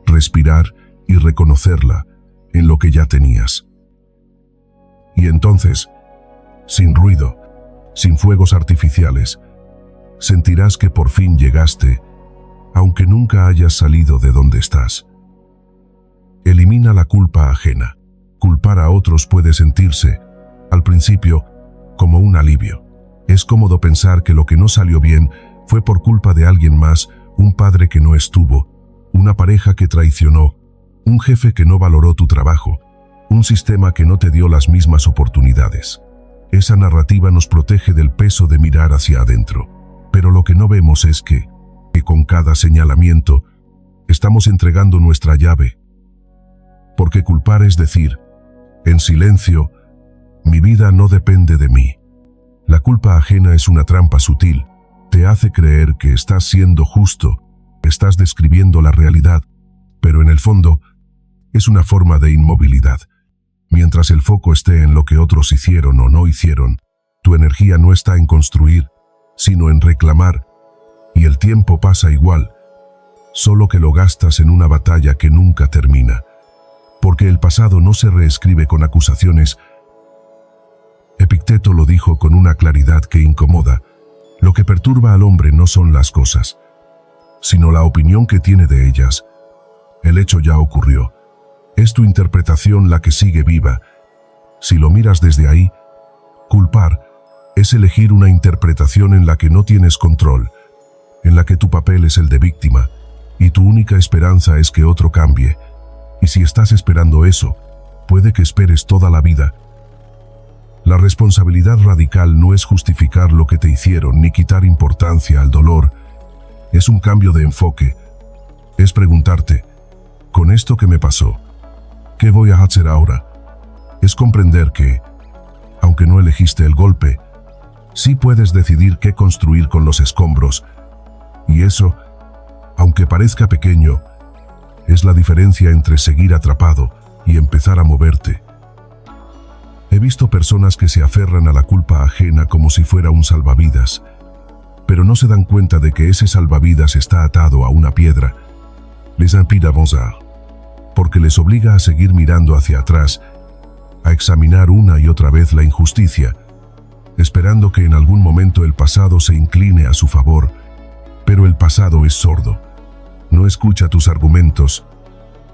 respirar y reconocerla en lo que ya tenías. Y entonces, sin ruido, sin fuegos artificiales, sentirás que por fin llegaste, aunque nunca hayas salido de donde estás. Elimina la culpa ajena. Culpar a otros puede sentirse, al principio, como un alivio. Es cómodo pensar que lo que no salió bien fue por culpa de alguien más, un padre que no estuvo, una pareja que traicionó, un jefe que no valoró tu trabajo, un sistema que no te dio las mismas oportunidades. Esa narrativa nos protege del peso de mirar hacia adentro. Pero lo que no vemos es que con cada señalamiento, estamos entregando nuestra llave. Porque culpar es decir, en silencio, mi vida no depende de mí. La culpa ajena es una trampa sutil. Te hace creer que estás siendo justo, estás describiendo la realidad, pero en el fondo, es una forma de inmovilidad. Mientras el foco esté en lo que otros hicieron o no hicieron, tu energía no está en construir, sino en reclamar, y el tiempo pasa igual, solo que lo gastas en una batalla que nunca termina. Porque el pasado no se reescribe con acusaciones. Epicteto lo dijo con una claridad que incomoda. Lo que perturba al hombre no son las cosas, sino la opinión que tiene de ellas. El hecho ya ocurrió. Es tu interpretación la que sigue viva. Si lo miras desde ahí, culpar es elegir una interpretación en la que no tienes control, en la que tu papel es el de víctima, y tu única esperanza es que otro cambie. Y si estás esperando eso, puede que esperes toda la vida. La responsabilidad radical no es justificar lo que te hicieron ni quitar importancia al dolor. Es un cambio de enfoque. Es preguntarte, con esto que me pasó, ¿qué voy a hacer ahora? Es comprender que, aunque no elegiste el golpe, sí puedes decidir qué construir con los escombros. Y eso, aunque parezca pequeño, es la diferencia entre seguir atrapado y empezar a moverte. He visto personas que se aferran a la culpa ajena como si fuera un salvavidas, pero no se dan cuenta de que ese salvavidas está atado a una piedra. Les impide avanzar, porque les obliga a seguir mirando hacia atrás, a examinar una y otra vez la injusticia, esperando que en algún momento el pasado se incline a su favor. Pero el pasado es sordo. No escucha tus argumentos.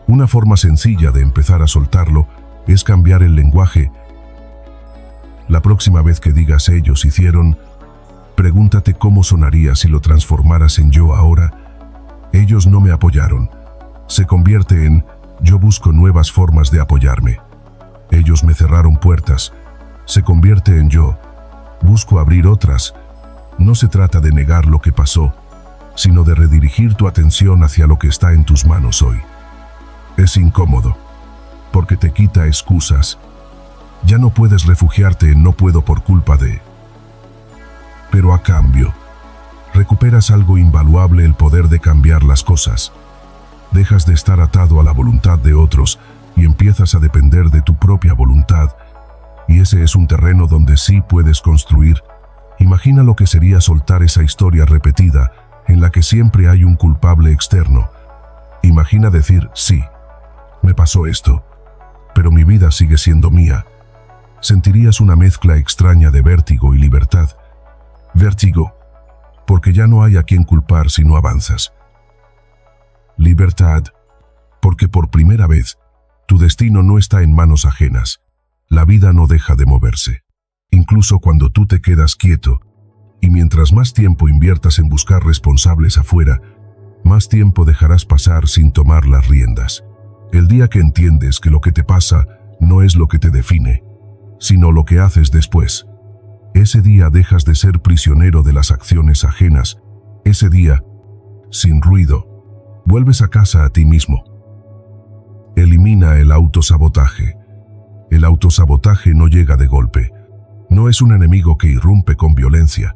Una forma sencilla de empezar a soltarlo es cambiar el lenguaje. La próxima vez que digas ellos hicieron, pregúntate cómo sonaría si lo transformaras en yo ahora. Ellos no me apoyaron. Se convierte en yo busco nuevas formas de apoyarme. Ellos me cerraron puertas. Se convierte en yo busco abrir otras. No se trata de negar lo que pasó, sino de redirigir tu atención hacia lo que está en tus manos hoy. Es incómodo, porque te quita excusas. Ya no puedes refugiarte en no puedo por culpa de. Pero a cambio, recuperas algo invaluable, el poder de cambiar las cosas. Dejas de estar atado a la voluntad de otros y empiezas a depender de tu propia voluntad. Y ese es un terreno donde sí puedes construir. Imagina lo que sería soltar esa historia repetida en la que siempre hay un culpable externo. Imagina decir, sí, me pasó esto, pero mi vida sigue siendo mía. Sentirías una mezcla extraña de vértigo y libertad. Vértigo, porque ya no hay a quien culpar si no avanzas. Libertad, porque por primera vez, tu destino no está en manos ajenas. La vida no deja de moverse, incluso cuando tú te quedas quieto. Y mientras más tiempo inviertas en buscar responsables afuera, más tiempo dejarás pasar sin tomar las riendas. El día que entiendes que lo que te pasa no es lo que te define, sino lo que haces después, ese día dejas de ser prisionero de las acciones ajenas. Ese día, sin ruido, vuelves a casa a ti mismo. Elimina el autosabotaje. El autosabotaje no llega de golpe. No es un enemigo que irrumpe con violencia,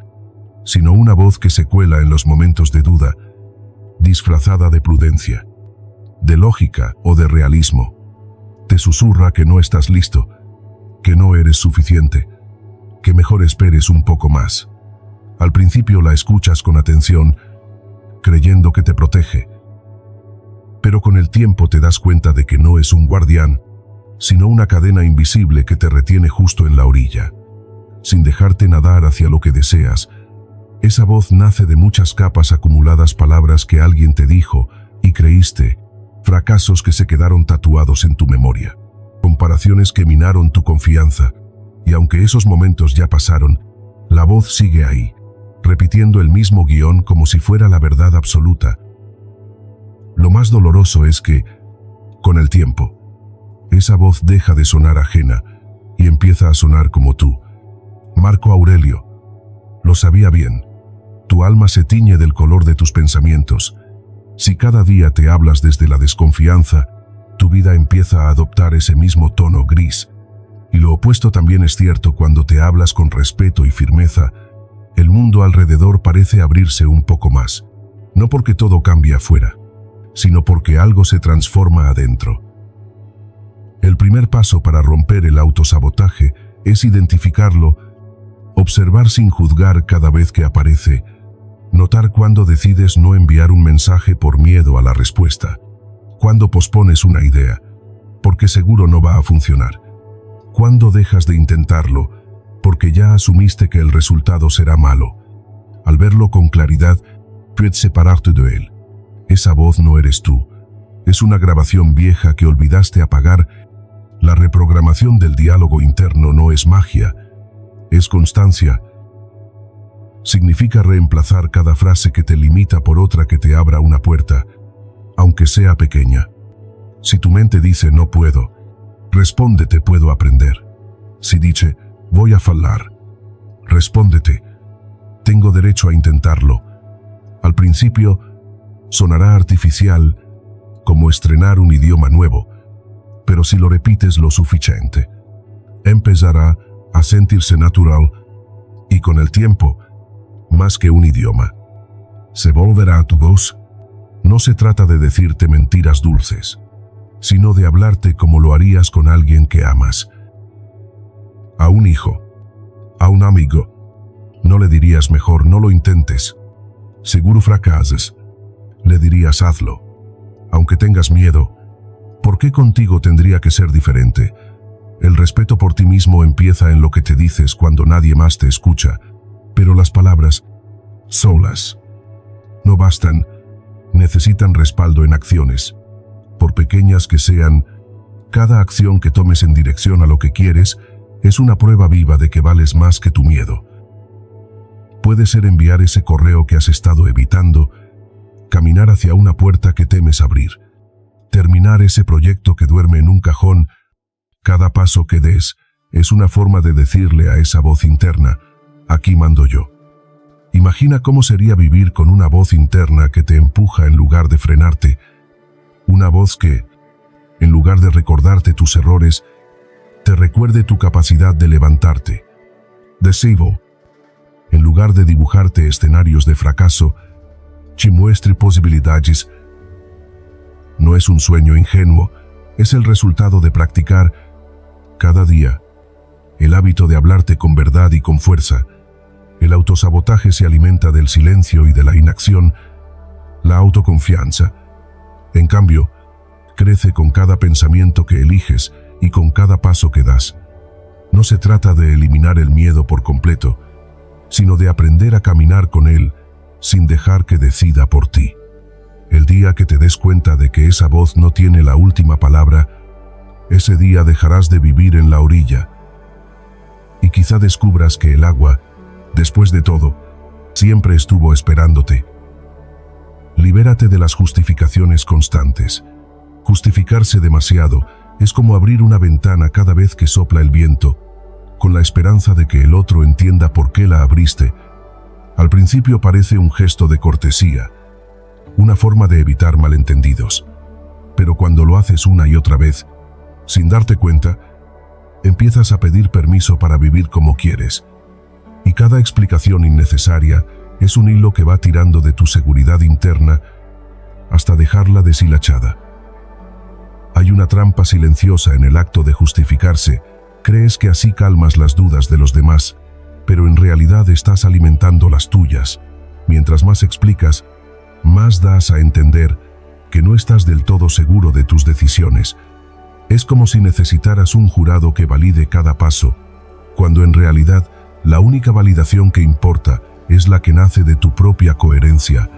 sino una voz que se cuela en los momentos de duda, disfrazada de prudencia, de lógica o de realismo. Te susurra que no estás listo, que no eres suficiente, que mejor esperes un poco más. Al principio la escuchas con atención, creyendo que te protege. Pero con el tiempo te das cuenta de que no es un guardián, sino una cadena invisible que te retiene justo en la orilla, sin dejarte nadar hacia lo que deseas. Esa voz nace de muchas capas acumuladas, palabras que alguien te dijo y creíste, fracasos que se quedaron tatuados en tu memoria. comparaciones que minaron tu confianza, y aunque esos momentos ya pasaron, la voz sigue ahí, repitiendo el mismo guión como si fuera la verdad absoluta. Lo más doloroso es que, con el tiempo, esa voz deja de sonar ajena y empieza a sonar como tú. Marco Aurelio lo sabía bien. Tu alma se tiñe del color de tus pensamientos. Si cada día te hablas desde la desconfianza, tu vida empieza a adoptar ese mismo tono gris. Y lo opuesto también es cierto: cuando te hablas con respeto y firmeza, el mundo alrededor parece abrirse un poco más. No porque todo cambie afuera, sino porque algo se transforma adentro. El primer paso para romper el autosabotaje es identificarlo, observar sin juzgar cada vez que aparece, notar cuando decides no enviar un mensaje por miedo a la respuesta, cuando pospones una idea, porque seguro no va a funcionar, cuando dejas de intentarlo, porque ya asumiste que el resultado será malo. Al verlo con claridad, puedes separarte de él. Esa voz no eres tú, es una grabación vieja que olvidaste apagar. La reprogramación del diálogo interno no es magia, es constancia. Significa reemplazar cada frase que te limita por otra que te abra una puerta, aunque sea pequeña. Si tu mente dice no puedo, respóndete puedo aprender. Si dice voy a fallar, respóndete tengo derecho a intentarlo. Al principio, sonará artificial, como estrenar un idioma nuevo, pero si lo repites lo suficiente, empezará a sentirse natural y con el tiempo, más que un idioma, se volverá tu voz. No se trata de decirte mentiras dulces, sino de hablarte como lo harías con alguien que amas. A un hijo, a un amigo, no le dirías mejor no lo intentes, seguro fracasas. Le dirías hazlo, aunque tengas miedo. ¿Por qué contigo tendría que ser diferente? El respeto por ti mismo empieza en lo que te dices cuando nadie más te escucha, pero las palabras solas no bastan, necesitan respaldo en acciones. Por pequeñas que sean, cada acción que tomes en dirección a lo que quieres es una prueba viva de que vales más que tu miedo. Puede ser enviar ese correo que has estado evitando, caminar hacia una puerta que temes abrir, terminar ese proyecto que duerme en un cajón. Cada paso que des es una forma de decirle a esa voz interna, aquí mando yo. Imagina cómo sería vivir con una voz interna que te empuja en lugar de frenarte. Una voz que, en lugar de recordarte tus errores, te recuerde tu capacidad de levantarte. Deceivo, en lugar de dibujarte escenarios de fracaso, te muestre posibilidades. No es un sueño ingenuo, es el resultado de practicar cada día el hábito de hablarte con verdad y con fuerza. El autosabotaje se alimenta del silencio y de la inacción. La autoconfianza, en cambio, crece con cada pensamiento que eliges y con cada paso que das. No se trata de eliminar el miedo por completo, sino de aprender a caminar con él sin dejar que decida por ti. El día que te des cuenta de que esa voz no tiene la última palabra, ese día dejarás de vivir en la orilla. Y quizá descubras que el agua, después de todo, siempre estuvo esperándote. Libérate de las justificaciones constantes. Justificarse demasiado es como abrir una ventana cada vez que sopla el viento, con la esperanza de que el otro entienda por qué la abriste. Al principio parece un gesto de cortesía, una forma de evitar malentendidos. Pero cuando lo haces una y otra vez, sin darte cuenta, empiezas a pedir permiso para vivir como quieres. Y cada explicación innecesaria es un hilo que va tirando de tu seguridad interna hasta dejarla deshilachada. Hay una trampa silenciosa en el acto de justificarse. Crees que así calmas las dudas de los demás, pero en realidad estás alimentando las tuyas. Mientras más explicas, más das a entender que no estás del todo seguro de tus decisiones. Es como si necesitaras un jurado que valide cada paso, cuando en realidad la única validación que importa es la que nace de tu propia coherencia.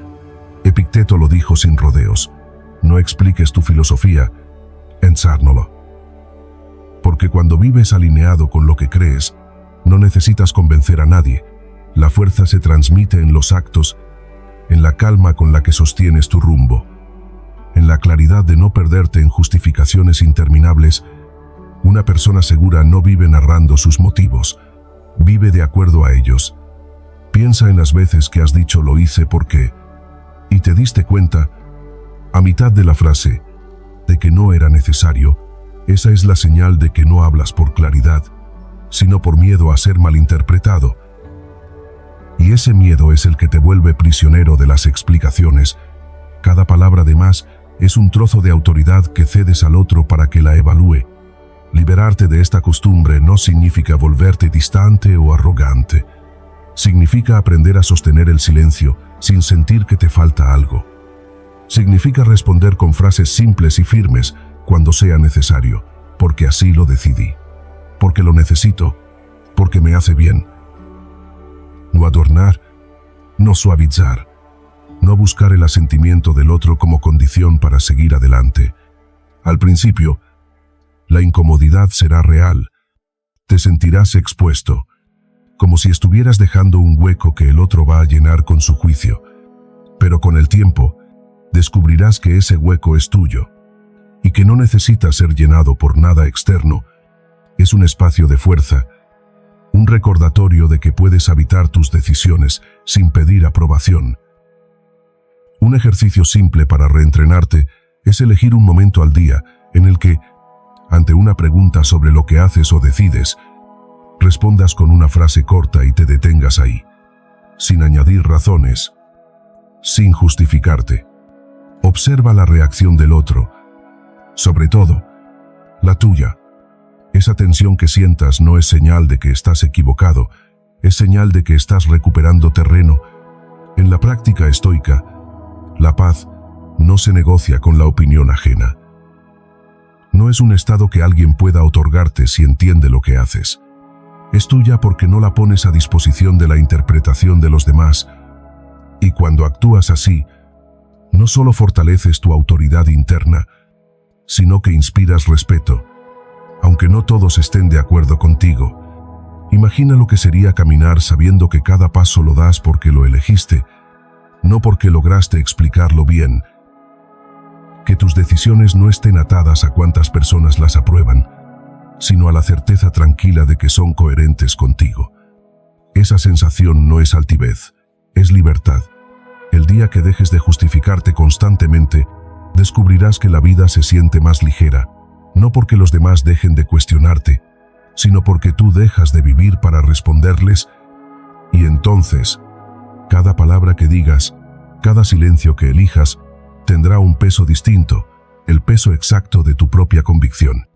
Epicteto lo dijo sin rodeos: no expliques tu filosofía, ensárnalo. Porque cuando vives alineado con lo que crees, no necesitas convencer a nadie. La fuerza se transmite en los actos, en la calma con la que sostienes tu rumbo, en la claridad de no perderte en justificaciones interminables. Una persona segura no vive narrando sus motivos, vive de acuerdo a ellos. Piensa en las veces que has dicho lo hice porque, y te diste cuenta, a mitad de la frase, de que no era necesario. Esa es la señal de que no hablas por claridad, sino por miedo a ser malinterpretado. Y ese miedo es el que te vuelve prisionero de las explicaciones. Cada palabra de más es un trozo de autoridad que cedes al otro para que la evalúe. Liberarte de esta costumbre no significa volverte distante o arrogante. Significa aprender a sostener el silencio sin sentir que te falta algo. Significa responder con frases simples y firmes cuando sea necesario, porque así lo decidí, porque lo necesito, porque me hace bien. No adornar, no suavizar, no buscar el asentimiento del otro como condición para seguir adelante. Al principio, la incomodidad será real. Te sentirás expuesto, como si estuvieras dejando un hueco que el otro va a llenar con su juicio. Pero con el tiempo, descubrirás que ese hueco es tuyo y que no necesita ser llenado por nada externo. Es un espacio de fuerza, un recordatorio de que puedes habitar tus decisiones sin pedir aprobación. Un ejercicio simple para reentrenarte es elegir un momento al día en el que, ante una pregunta sobre lo que haces o decides, respondas con una frase corta y te detengas ahí, sin añadir razones, sin justificarte. Observa la reacción del otro, sobre todo, la tuya. Esa tensión que sientas no es señal de que estás equivocado, es señal de que estás recuperando terreno. En la práctica estoica, la paz no se negocia con la opinión ajena. No es un estado que alguien pueda otorgarte si entiende lo que haces. Es tuya porque no la pones a disposición de la interpretación de los demás. Y cuando actúas así, no solo fortaleces tu autoridad interna, sino que inspiras respeto. Aunque no todos estén de acuerdo contigo, imagina lo que sería caminar sabiendo que cada paso lo das porque lo elegiste, no porque lograste explicarlo bien. Que tus decisiones no estén atadas a cuántas personas las aprueban, sino a la certeza tranquila de que son coherentes contigo. Esa sensación no es altivez, es libertad. El día que dejes de justificarte constantemente, descubrirás que la vida se siente más ligera, no porque los demás dejen de cuestionarte, sino porque tú dejas de vivir para responderles. Y entonces, cada palabra que digas, cada silencio que elijas, tendrá un peso distinto, el peso exacto de tu propia convicción.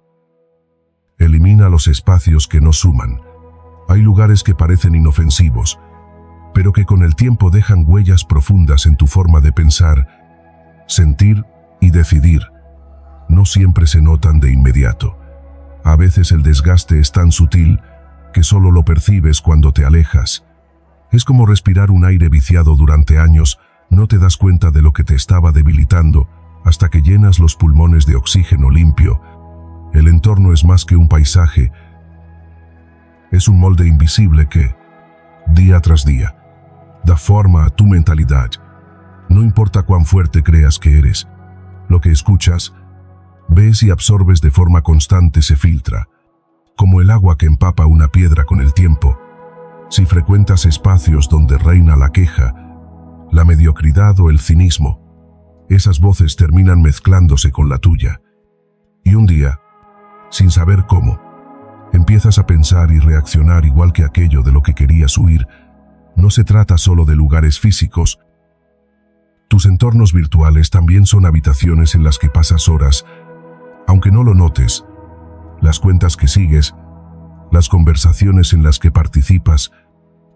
Elimina los espacios que no suman. Hay lugares que parecen inofensivos, pero que con el tiempo dejan huellas profundas en tu forma de pensar, sentir y decidir. No siempre se notan de inmediato. A veces el desgaste es tan sutil que solo lo percibes cuando te alejas. Es como respirar un aire viciado durante años. No te das cuenta de lo que te estaba debilitando hasta que llenas los pulmones de oxígeno limpio. El entorno es más que un paisaje. Es un molde invisible que, día tras día, da forma a tu mentalidad. No importa cuán fuerte creas que eres, lo que escuchas, ves y absorbes de forma constante se filtra, como el agua que empapa una piedra con el tiempo. Si frecuentas espacios donde reina la queja, la mediocridad o el cinismo, esas voces terminan mezclándose con la tuya. Y un día, sin saber cómo, empiezas a pensar y reaccionar igual que aquello de lo que querías huir. No se trata solo de lugares físicos. Tus entornos virtuales también son habitaciones en las que pasas horas, aunque no lo notes. Las cuentas que sigues, las conversaciones en las que participas,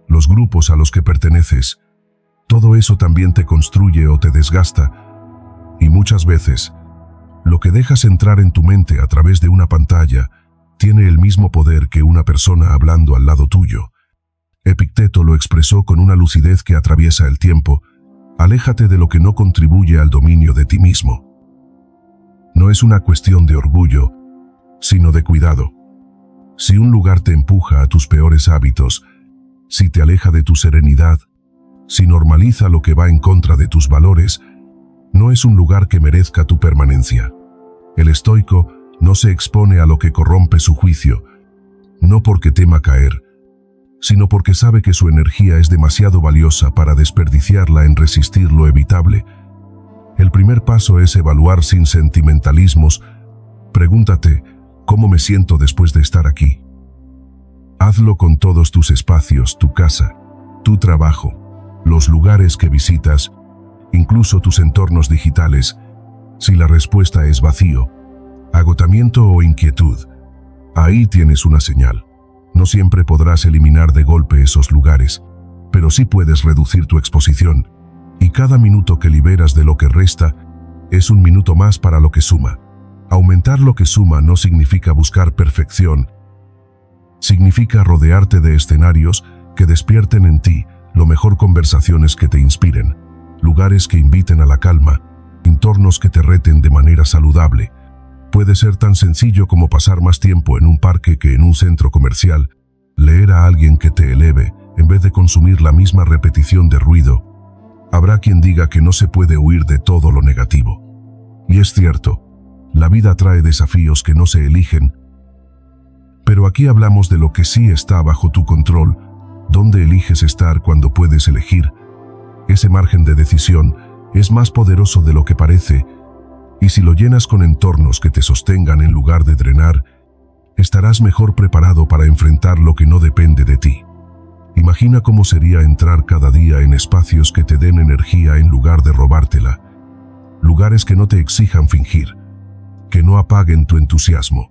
los grupos a los que perteneces, todo eso también te construye o te desgasta. Y muchas veces, lo que dejas entrar en tu mente a través de una pantalla tiene el mismo poder que una persona hablando al lado tuyo. Epicteto lo expresó con una lucidez que atraviesa el tiempo. Aléjate de lo que no contribuye al dominio de ti mismo. No es una cuestión de orgullo, sino de cuidado. Si un lugar te empuja a tus peores hábitos, si te aleja de tu serenidad, si normaliza lo que va en contra de tus valores, no es un lugar que merezca tu permanencia. El estoico no se expone a lo que corrompe su juicio, no porque tema caer, sino porque sabe que su energía es demasiado valiosa para desperdiciarla en resistir lo evitable. El primer paso es evaluar sin sentimentalismos. Pregúntate, ¿cómo me siento después de estar aquí? Hazlo con todos tus espacios, tu casa, tu trabajo, los lugares que visitas, incluso tus entornos digitales. Si la respuesta es vacío, agotamiento o inquietud, ahí tienes una señal. No siempre podrás eliminar de golpe esos lugares, pero sí puedes reducir tu exposición, y cada minuto que liberas de lo que resta es un minuto más para lo que suma. Aumentar lo que suma no significa buscar perfección, significa rodearte de escenarios que despierten en ti lo mejor, conversaciones que te inspiren, lugares que inviten a la calma, entornos que te reten de manera saludable. Puede ser tan sencillo como pasar más tiempo en un parque que en un centro comercial, leer a alguien que te eleve en vez de consumir la misma repetición de ruido. Habrá quien diga que no se puede huir de todo lo negativo. Y es cierto, la vida trae desafíos que no se eligen, pero aquí hablamos de lo que sí está bajo tu control, dónde eliges estar cuando puedes elegir. Ese margen de decisión es más poderoso de lo que parece, y si lo llenas con entornos que te sostengan en lugar de drenar, estarás mejor preparado para enfrentar lo que no depende de ti. Imagina cómo sería entrar cada día en espacios que te den energía en lugar de robártela, lugares que no te exijan fingir, que no apaguen tu entusiasmo,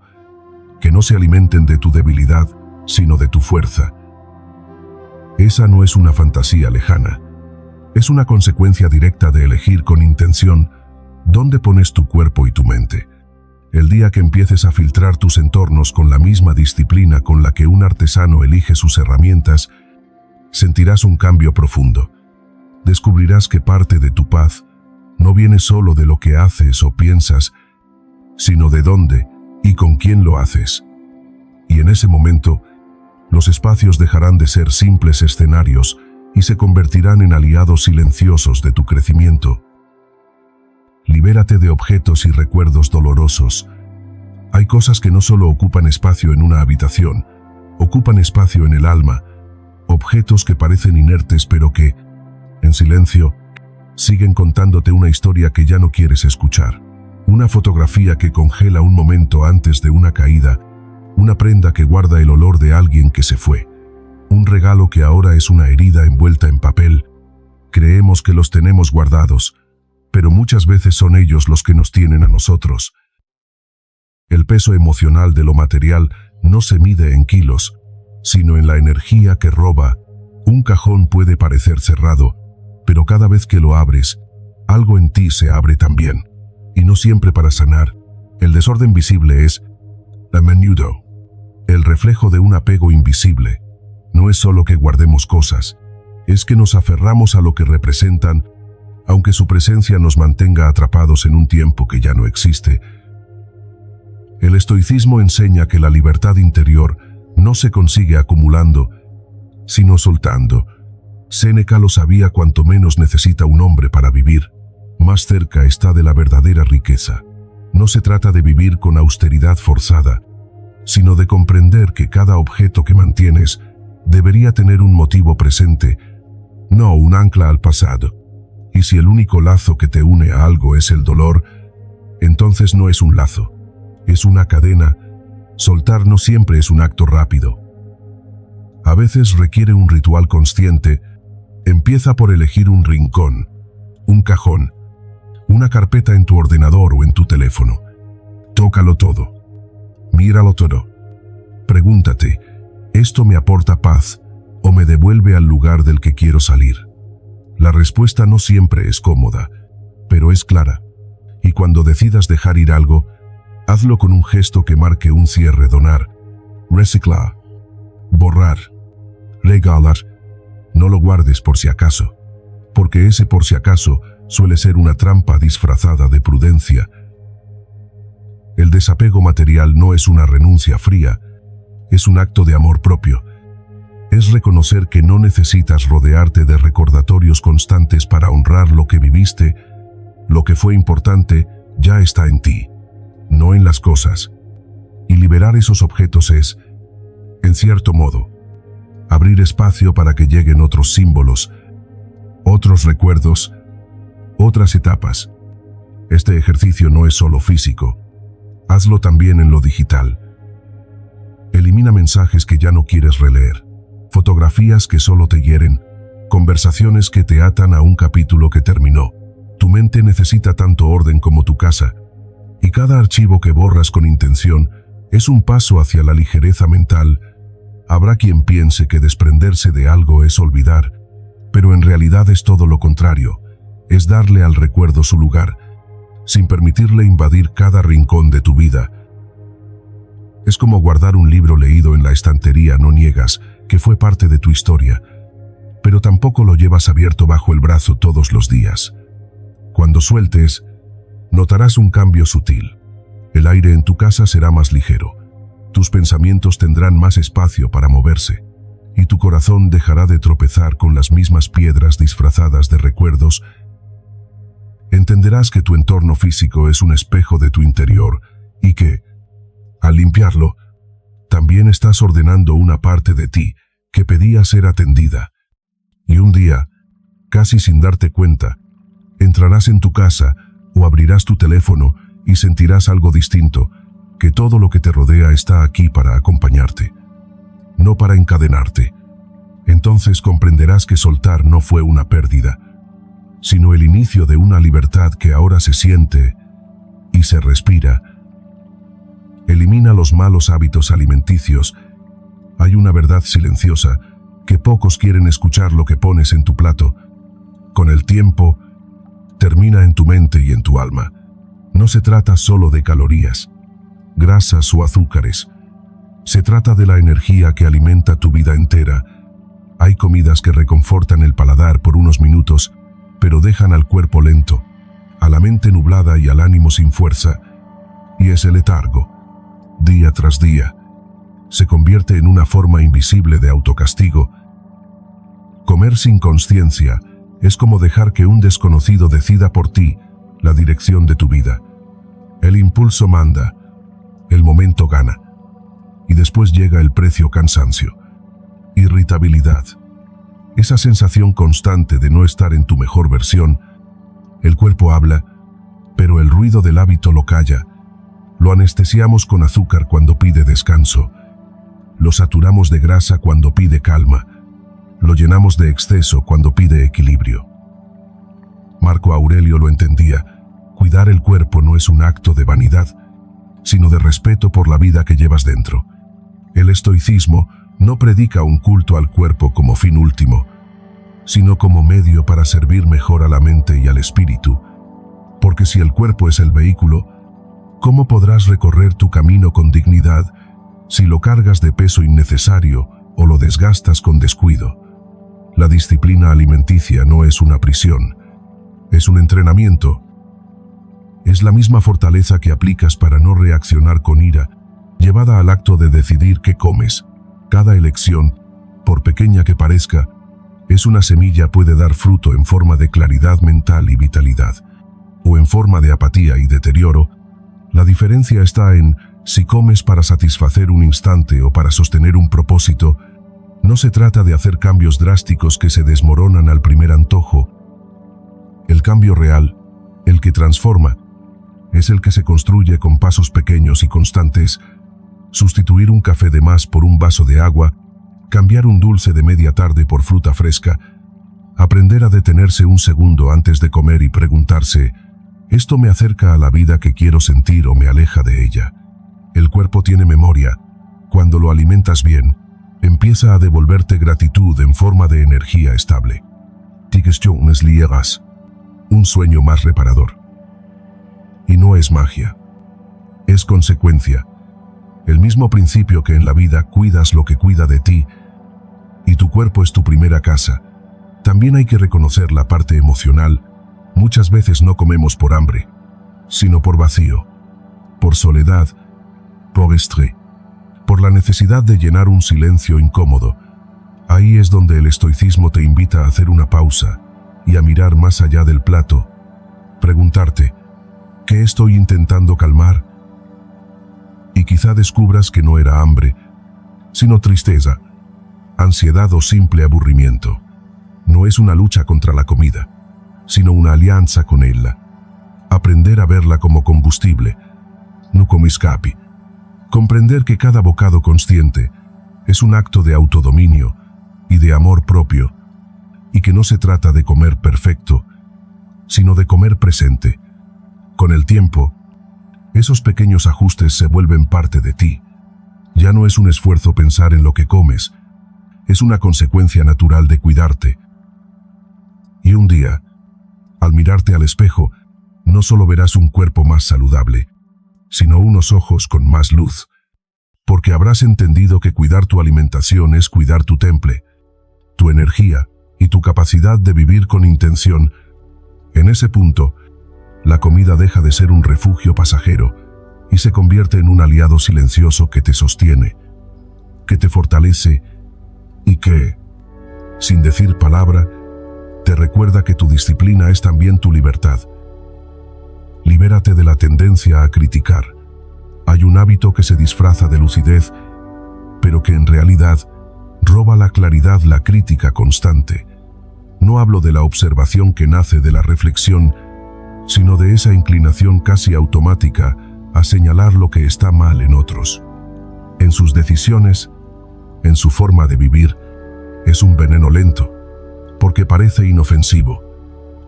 que no se alimenten de tu debilidad, sino de tu fuerza. Esa no es una fantasía lejana, es una consecuencia directa de elegir con intención dónde pones tu cuerpo y tu mente. El día que empieces a filtrar tus entornos con la misma disciplina con la que un artesano elige sus herramientas, sentirás un cambio profundo. Descubrirás que parte de tu paz no viene solo de lo que haces o piensas, sino de dónde y con quién lo haces. Y en ese momento, los espacios dejarán de ser simples escenarios y se convertirán en aliados silenciosos de tu crecimiento. Libérate de objetos y recuerdos dolorosos. Hay cosas que no solo ocupan espacio en una habitación, ocupan espacio en el alma. Objetos que parecen inertes pero que, en silencio, siguen contándote una historia que ya no quieres escuchar. Una fotografía que congela un momento antes de una caída, una prenda que guarda el olor de alguien que se fue, un regalo que ahora es una herida envuelta en papel. Creemos que los tenemos guardados, pero muchas veces son ellos los que nos tienen a nosotros. El peso emocional de lo material no se mide en kilos, sino en la energía que roba. Un cajón puede parecer cerrado, pero cada vez que lo abres, algo en ti se abre también. Y no siempre para sanar. El desorden visible es, a menudo, el reflejo de un apego invisible. No es solo que guardemos cosas, es que nos aferramos a lo que representan, aunque su presencia nos mantenga atrapados en un tiempo que ya no existe. El estoicismo enseña que la libertad interior no se consigue acumulando, sino soltando. Séneca lo sabía: cuanto menos necesita un hombre para vivir, más cerca está de la verdadera riqueza. No se trata de vivir con austeridad forzada, sino de comprender que cada objeto que mantienes debería tener un motivo presente, no un ancla al pasado. Y si el único lazo que te une a algo es el dolor, entonces no es un lazo, es una cadena. Soltar no siempre es un acto rápido. A veces requiere un ritual consciente. Empieza por elegir un rincón, un cajón, una carpeta en tu ordenador o en tu teléfono. Tócalo todo. Míralo todo. Pregúntate, ¿esto me aporta paz o me devuelve al lugar del que quiero salir? La respuesta no siempre es cómoda, pero es clara. Y cuando decidas dejar ir algo, hazlo con un gesto que marque un cierre: donar, reciclar, borrar, regalar. No lo guardes por si acaso, porque ese por si acaso suele ser una trampa disfrazada de prudencia. El desapego material no es una renuncia fría, es un acto de amor propio. Es reconocer que no necesitas rodearte de recordatorios constantes para honrar lo que viviste. Lo que fue importante ya está en ti, no en las cosas. Y liberar esos objetos es, en cierto modo, abrir espacio para que lleguen otros símbolos, otros recuerdos, otras etapas. Este ejercicio no es solo físico, hazlo también en lo digital. Elimina mensajes que ya no quieres releer, fotografías que solo te hieren, conversaciones que te atan a un capítulo que terminó. Tu mente necesita tanto orden como tu casa, y cada archivo que borras con intención es un paso hacia la ligereza mental. Habrá quien piense que desprenderse de algo es olvidar, pero en realidad es todo lo contrario, es darle al recuerdo su lugar, sin permitirle invadir cada rincón de tu vida. Es como guardar un libro leído en la estantería, no niegas que fue parte de tu historia, pero tampoco lo llevas abierto bajo el brazo todos los días. Cuando sueltes, notarás un cambio sutil. El aire en tu casa será más ligero, tus pensamientos tendrán más espacio para moverse, y tu corazón dejará de tropezar con las mismas piedras disfrazadas de recuerdos. Entenderás que tu entorno físico es un espejo de tu interior y que, al limpiarlo, también estás ordenando una parte de ti que pedía ser atendida. Y un día, casi sin darte cuenta, entrarás en tu casa o abrirás tu teléfono y sentirás algo distinto, que todo lo que te rodea está aquí para acompañarte, no para encadenarte. Entonces comprenderás que soltar no fue una pérdida, sino el inicio de una libertad que ahora se siente y se respira. Elimina los malos hábitos alimenticios. Hay una verdad silenciosa que pocos quieren escuchar: lo que pones en tu plato, con el tiempo, termina en tu mente y en tu alma. No se trata solo de calorías, grasas o azúcares. Se trata de la energía que alimenta tu vida entera. Hay comidas que reconfortan el paladar por unos minutos, pero dejan al cuerpo lento, a la mente nublada y al ánimo sin fuerza. Y ese letargo, día tras día, se convierte en una forma invisible de autocastigo. Comer sin conciencia es como dejar que un desconocido decida por ti la dirección de tu vida. El impulso manda, el momento gana, y después llega el precio: cansancio, irritabilidad, esa sensación constante de no estar en tu mejor versión. El cuerpo habla, pero el ruido del hábito lo calla. Lo anestesiamos con azúcar cuando pide descanso, lo saturamos de grasa cuando pide calma, lo llenamos de exceso cuando pide equilibrio. Marco Aurelio lo entendía: cuidar el cuerpo no es un acto de vanidad, sino de respeto por la vida que llevas dentro. El estoicismo no predica un culto al cuerpo como fin último, sino como medio para servir mejor a la mente y al espíritu. Porque si el cuerpo es el vehículo, ¿cómo podrás recorrer tu camino con dignidad si lo cargas de peso innecesario o lo desgastas con descuido? La disciplina alimenticia no es una prisión, es un entrenamiento. Es la misma fortaleza que aplicas para no reaccionar con ira, llevada al acto de decidir qué comes. Cada elección, por pequeña que parezca, es una semilla. Puede dar fruto en forma de claridad mental y vitalidad, o en forma de apatía y deterioro. La diferencia está en si comes para satisfacer un instante o para sostener un propósito. No se trata de hacer cambios drásticos que se desmoronan al primer antojo. El cambio real, el que transforma, es el que se construye con pasos pequeños y constantes. Sustituir un café de más por un vaso de agua, cambiar un dulce de media tarde por fruta fresca, aprender a detenerse un segundo antes de comer y preguntarse: ¿esto me acerca a la vida que quiero sentir o me aleja de ella? El cuerpo tiene memoria. Cuando lo alimentas bien, empieza a devolverte gratitud en forma de energía estable. Digestiones lieras, un sueño más reparador. Y no es magia, es consecuencia. El mismo principio que en la vida: cuidas lo que cuida de ti, y tu cuerpo es tu primera casa. También hay que reconocer la parte emocional. Muchas veces no comemos por hambre, sino por vacío, por soledad, por estrés. por la necesidad de llenar un silencio incómodo. Ahí es donde el estoicismo te invita a hacer una pausa y a mirar más allá del plato, preguntarte, ¿qué estoy intentando calmar? Y quizá descubras que no era hambre, sino tristeza, ansiedad o simple aburrimiento. No es una lucha contra la comida, sino una alianza con ella. Aprender a verla como combustible, no como escape. Comprender que cada bocado consciente es un acto de autodominio y de amor propio, y que no se trata de comer perfecto, sino de comer presente. Con el tiempo, esos pequeños ajustes se vuelven parte de ti. Ya no es un esfuerzo pensar en lo que comes, es una consecuencia natural de cuidarte. Y un día, al mirarte al espejo, no solo verás un cuerpo más saludable, sino unos ojos con más luz, porque habrás entendido que cuidar tu alimentación es cuidar tu temple, tu energía y tu capacidad de vivir con intención. En ese punto, la comida deja de ser un refugio pasajero y se convierte en un aliado silencioso que te sostiene, que te fortalece y que, sin decir palabra, te recuerda que tu disciplina es también tu libertad. Libérate de la tendencia a criticar. Hay un hábito que se disfraza de lucidez, pero que en realidad roba la claridad, la crítica constante. No hablo de la observación que nace de la reflexión, sino de esa inclinación casi automática a señalar lo que está mal en otros. En sus decisiones, en su forma de vivir, es un veneno lento, porque parece inofensivo,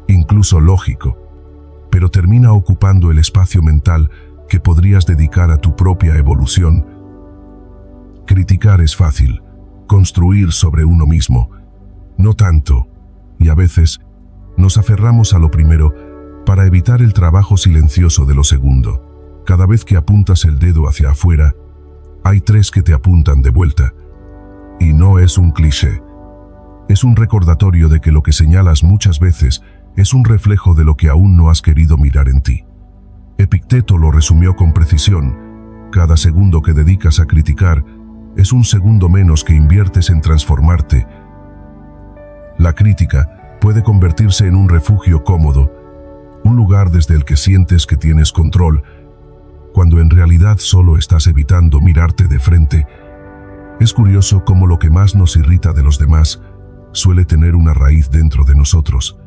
incluso lógico, pero termina ocupando el espacio mental que podrías dedicar a tu propia evolución. Criticar es fácil, construir sobre uno mismo, no tanto, y a veces nos aferramos a lo primero para evitar el trabajo silencioso de lo segundo. Cada vez que apuntas el dedo hacia afuera, hay tres que te apuntan de vuelta. Y no es un cliché. Es un recordatorio de que lo que señalas muchas veces es un reflejo de lo que aún no has querido mirar en ti. Epicteto lo resumió con precisión: cada segundo que dedicas a criticar es un segundo menos que inviertes en transformarte. La crítica puede convertirse en un refugio cómodo, un lugar desde el que sientes que tienes control, cuando en realidad solo estás evitando mirarte de frente. Es curioso cómo lo que más nos irrita de los demás suele tener una raíz dentro de nosotros,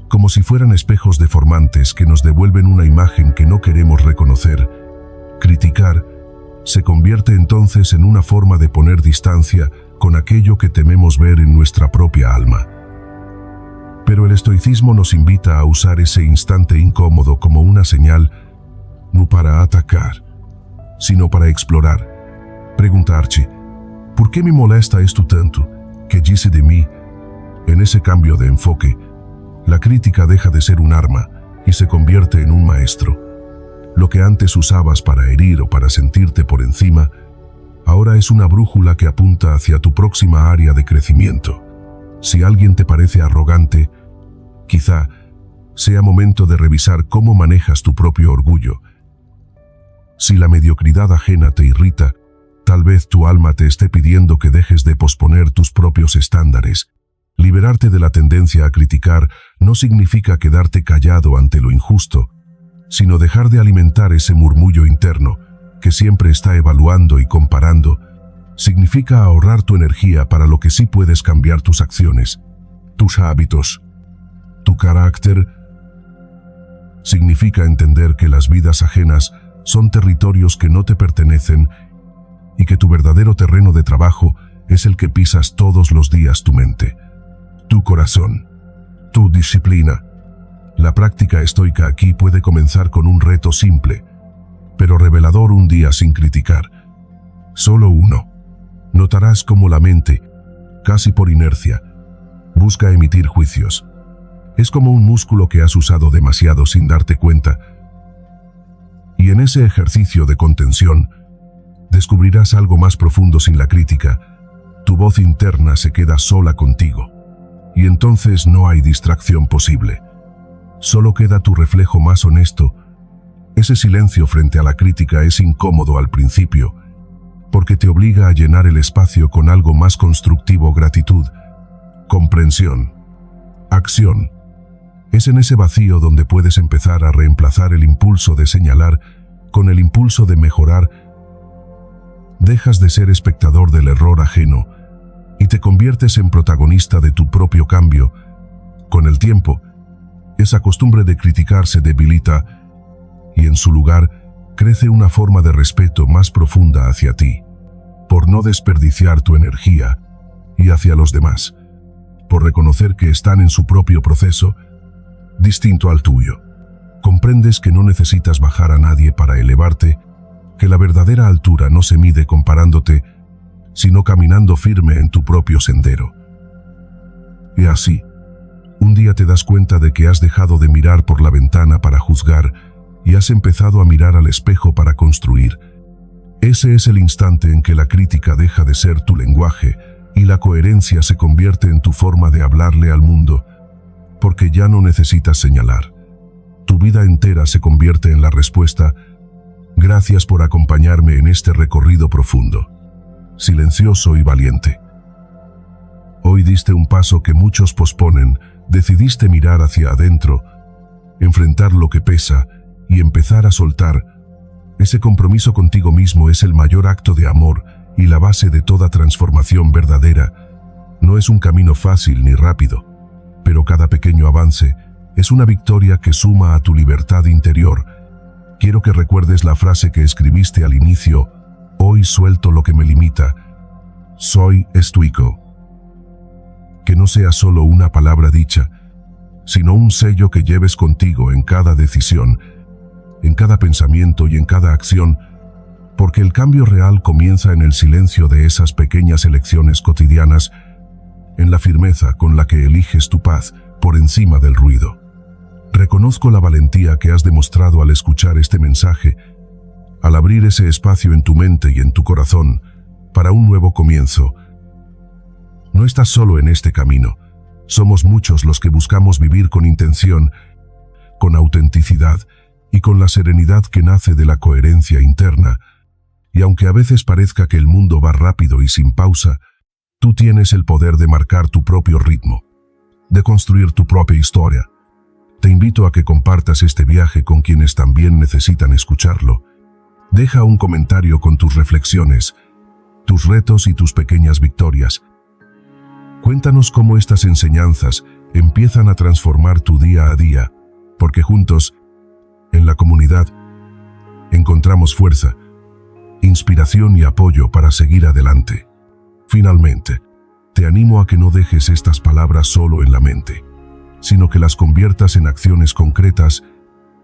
como si fueran espejos deformantes que nos devuelven una imagen que no queremos reconocer. Criticar se convierte entonces en una forma de poner distancia con aquello que tememos ver en nuestra propia alma. Pero el estoicismo nos invita a usar ese instante incómodo como una señal, no para atacar, sino para explorar. Preguntarse, ¿por qué me molesta esto tanto? ¿Qué dice de mí? En ese cambio de enfoque, la crítica deja de ser un arma y se convierte en un maestro. Lo que antes usabas para herir o para sentirte por encima, ahora es una brújula que apunta hacia tu próxima área de crecimiento. Si alguien te parece arrogante, quizá sea momento de revisar cómo manejas tu propio orgullo. Si la mediocridad ajena te irrita, tal vez tu alma te esté pidiendo que dejes de posponer tus propios estándares. Liberarte de la tendencia a criticar no significa quedarte callado ante lo injusto, sino dejar de alimentar ese murmullo interno que siempre está evaluando y comparando. Significa ahorrar tu energía para lo que sí puedes cambiar: tus acciones, tus hábitos, tu carácter. Significa entender que las vidas ajenas son territorios que no te pertenecen y que tu verdadero terreno de trabajo es el que pisas todos los días: tu mente, tu corazón, tu disciplina. La práctica estoica aquí puede comenzar con un reto simple, pero revelador: un día sin criticar. Solo uno. Notarás cómo la mente, casi por inercia, busca emitir juicios. Es como un músculo que has usado demasiado sin darte cuenta. Y en ese ejercicio de contención, descubrirás algo más profundo. Sin la crítica, tu voz interna se queda sola contigo. Y entonces no hay distracción posible. Solo queda tu reflejo más honesto. Ese silencio frente a la crítica es incómodo al principio, porque te obliga a llenar el espacio con algo más constructivo: gratitud, comprensión, acción. Es en ese vacío donde puedes empezar a reemplazar el impulso de señalar con el impulso de mejorar. Dejas de ser espectador del error ajeno y te conviertes en protagonista de tu propio cambio. Con el tiempo, esa costumbre de criticar se debilita y en su lugar crece una forma de respeto más profunda hacia ti, por no desperdiciar tu energía, y hacia los demás, por reconocer que están en su propio proceso, distinto al tuyo. Comprendes que no necesitas bajar a nadie para elevarte, que la verdadera altura no se mide comparándote, sino caminando firme en tu propio sendero. Y así, un día te das cuenta de que has dejado de mirar por la ventana para juzgar y has empezado a mirar al espejo para construir. Ese es el instante en que la crítica deja de ser tu lenguaje y la coherencia se convierte en tu forma de hablarle al mundo, porque ya no necesitas señalar. Tu vida entera se convierte en la respuesta: gracias por acompañarme en este recorrido profundo, silencioso y valiente. Hoy diste un paso que muchos posponen, decidiste mirar hacia adentro, enfrentar lo que pesa y empezar a soltar. Ese compromiso contigo mismo es el mayor acto de amor y la base de toda transformación verdadera. No es un camino fácil ni rápido, pero cada pequeño avance es una victoria que suma a tu libertad interior. Quiero que recuerdes la frase que escribiste al inicio: hoy suelto lo que me limita. Soy estoico. Que no sea solo una palabra dicha, sino un sello que lleves contigo en cada decisión, en cada pensamiento y en cada acción, porque el cambio real comienza en el silencio de esas pequeñas elecciones cotidianas, en la firmeza con la que eliges tu paz por encima del ruido. Reconozco la valentía que has demostrado al escuchar este mensaje, al abrir ese espacio en tu mente y en tu corazón para un nuevo comienzo. No estás solo en este camino. Somos muchos los que buscamos vivir con intención, con autenticidad y con la serenidad que nace de la coherencia interna. Y aunque a veces parezca que el mundo va rápido y sin pausa, tú tienes el poder de marcar tu propio ritmo, de construir tu propia historia. Te invito a que compartas este viaje con quienes también necesitan escucharlo. Deja un comentario con tus reflexiones, tus retos y tus pequeñas victorias. Cuéntanos cómo estas enseñanzas empiezan a transformar tu día a día, porque juntos, en la comunidad, encontramos fuerza, inspiración y apoyo para seguir adelante. Finalmente, te animo a que no dejes estas palabras solo en la mente, sino que las conviertas en acciones concretas.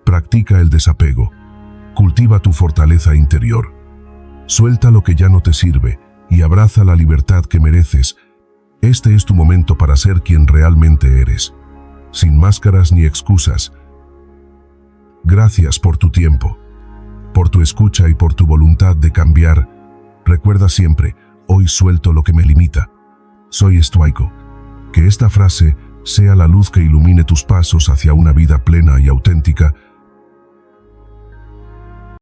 Practica el desapego, cultiva tu fortaleza interior, suelta lo que ya no te sirve y abraza la libertad que mereces. Este es tu momento para ser quien realmente eres, sin máscaras ni excusas. Gracias por tu tiempo, por tu escucha y por tu voluntad de cambiar. Recuerda siempre: hoy suelto lo que me limita. Soy estoico. Que esta frase sea la luz que ilumine tus pasos hacia una vida plena y auténtica.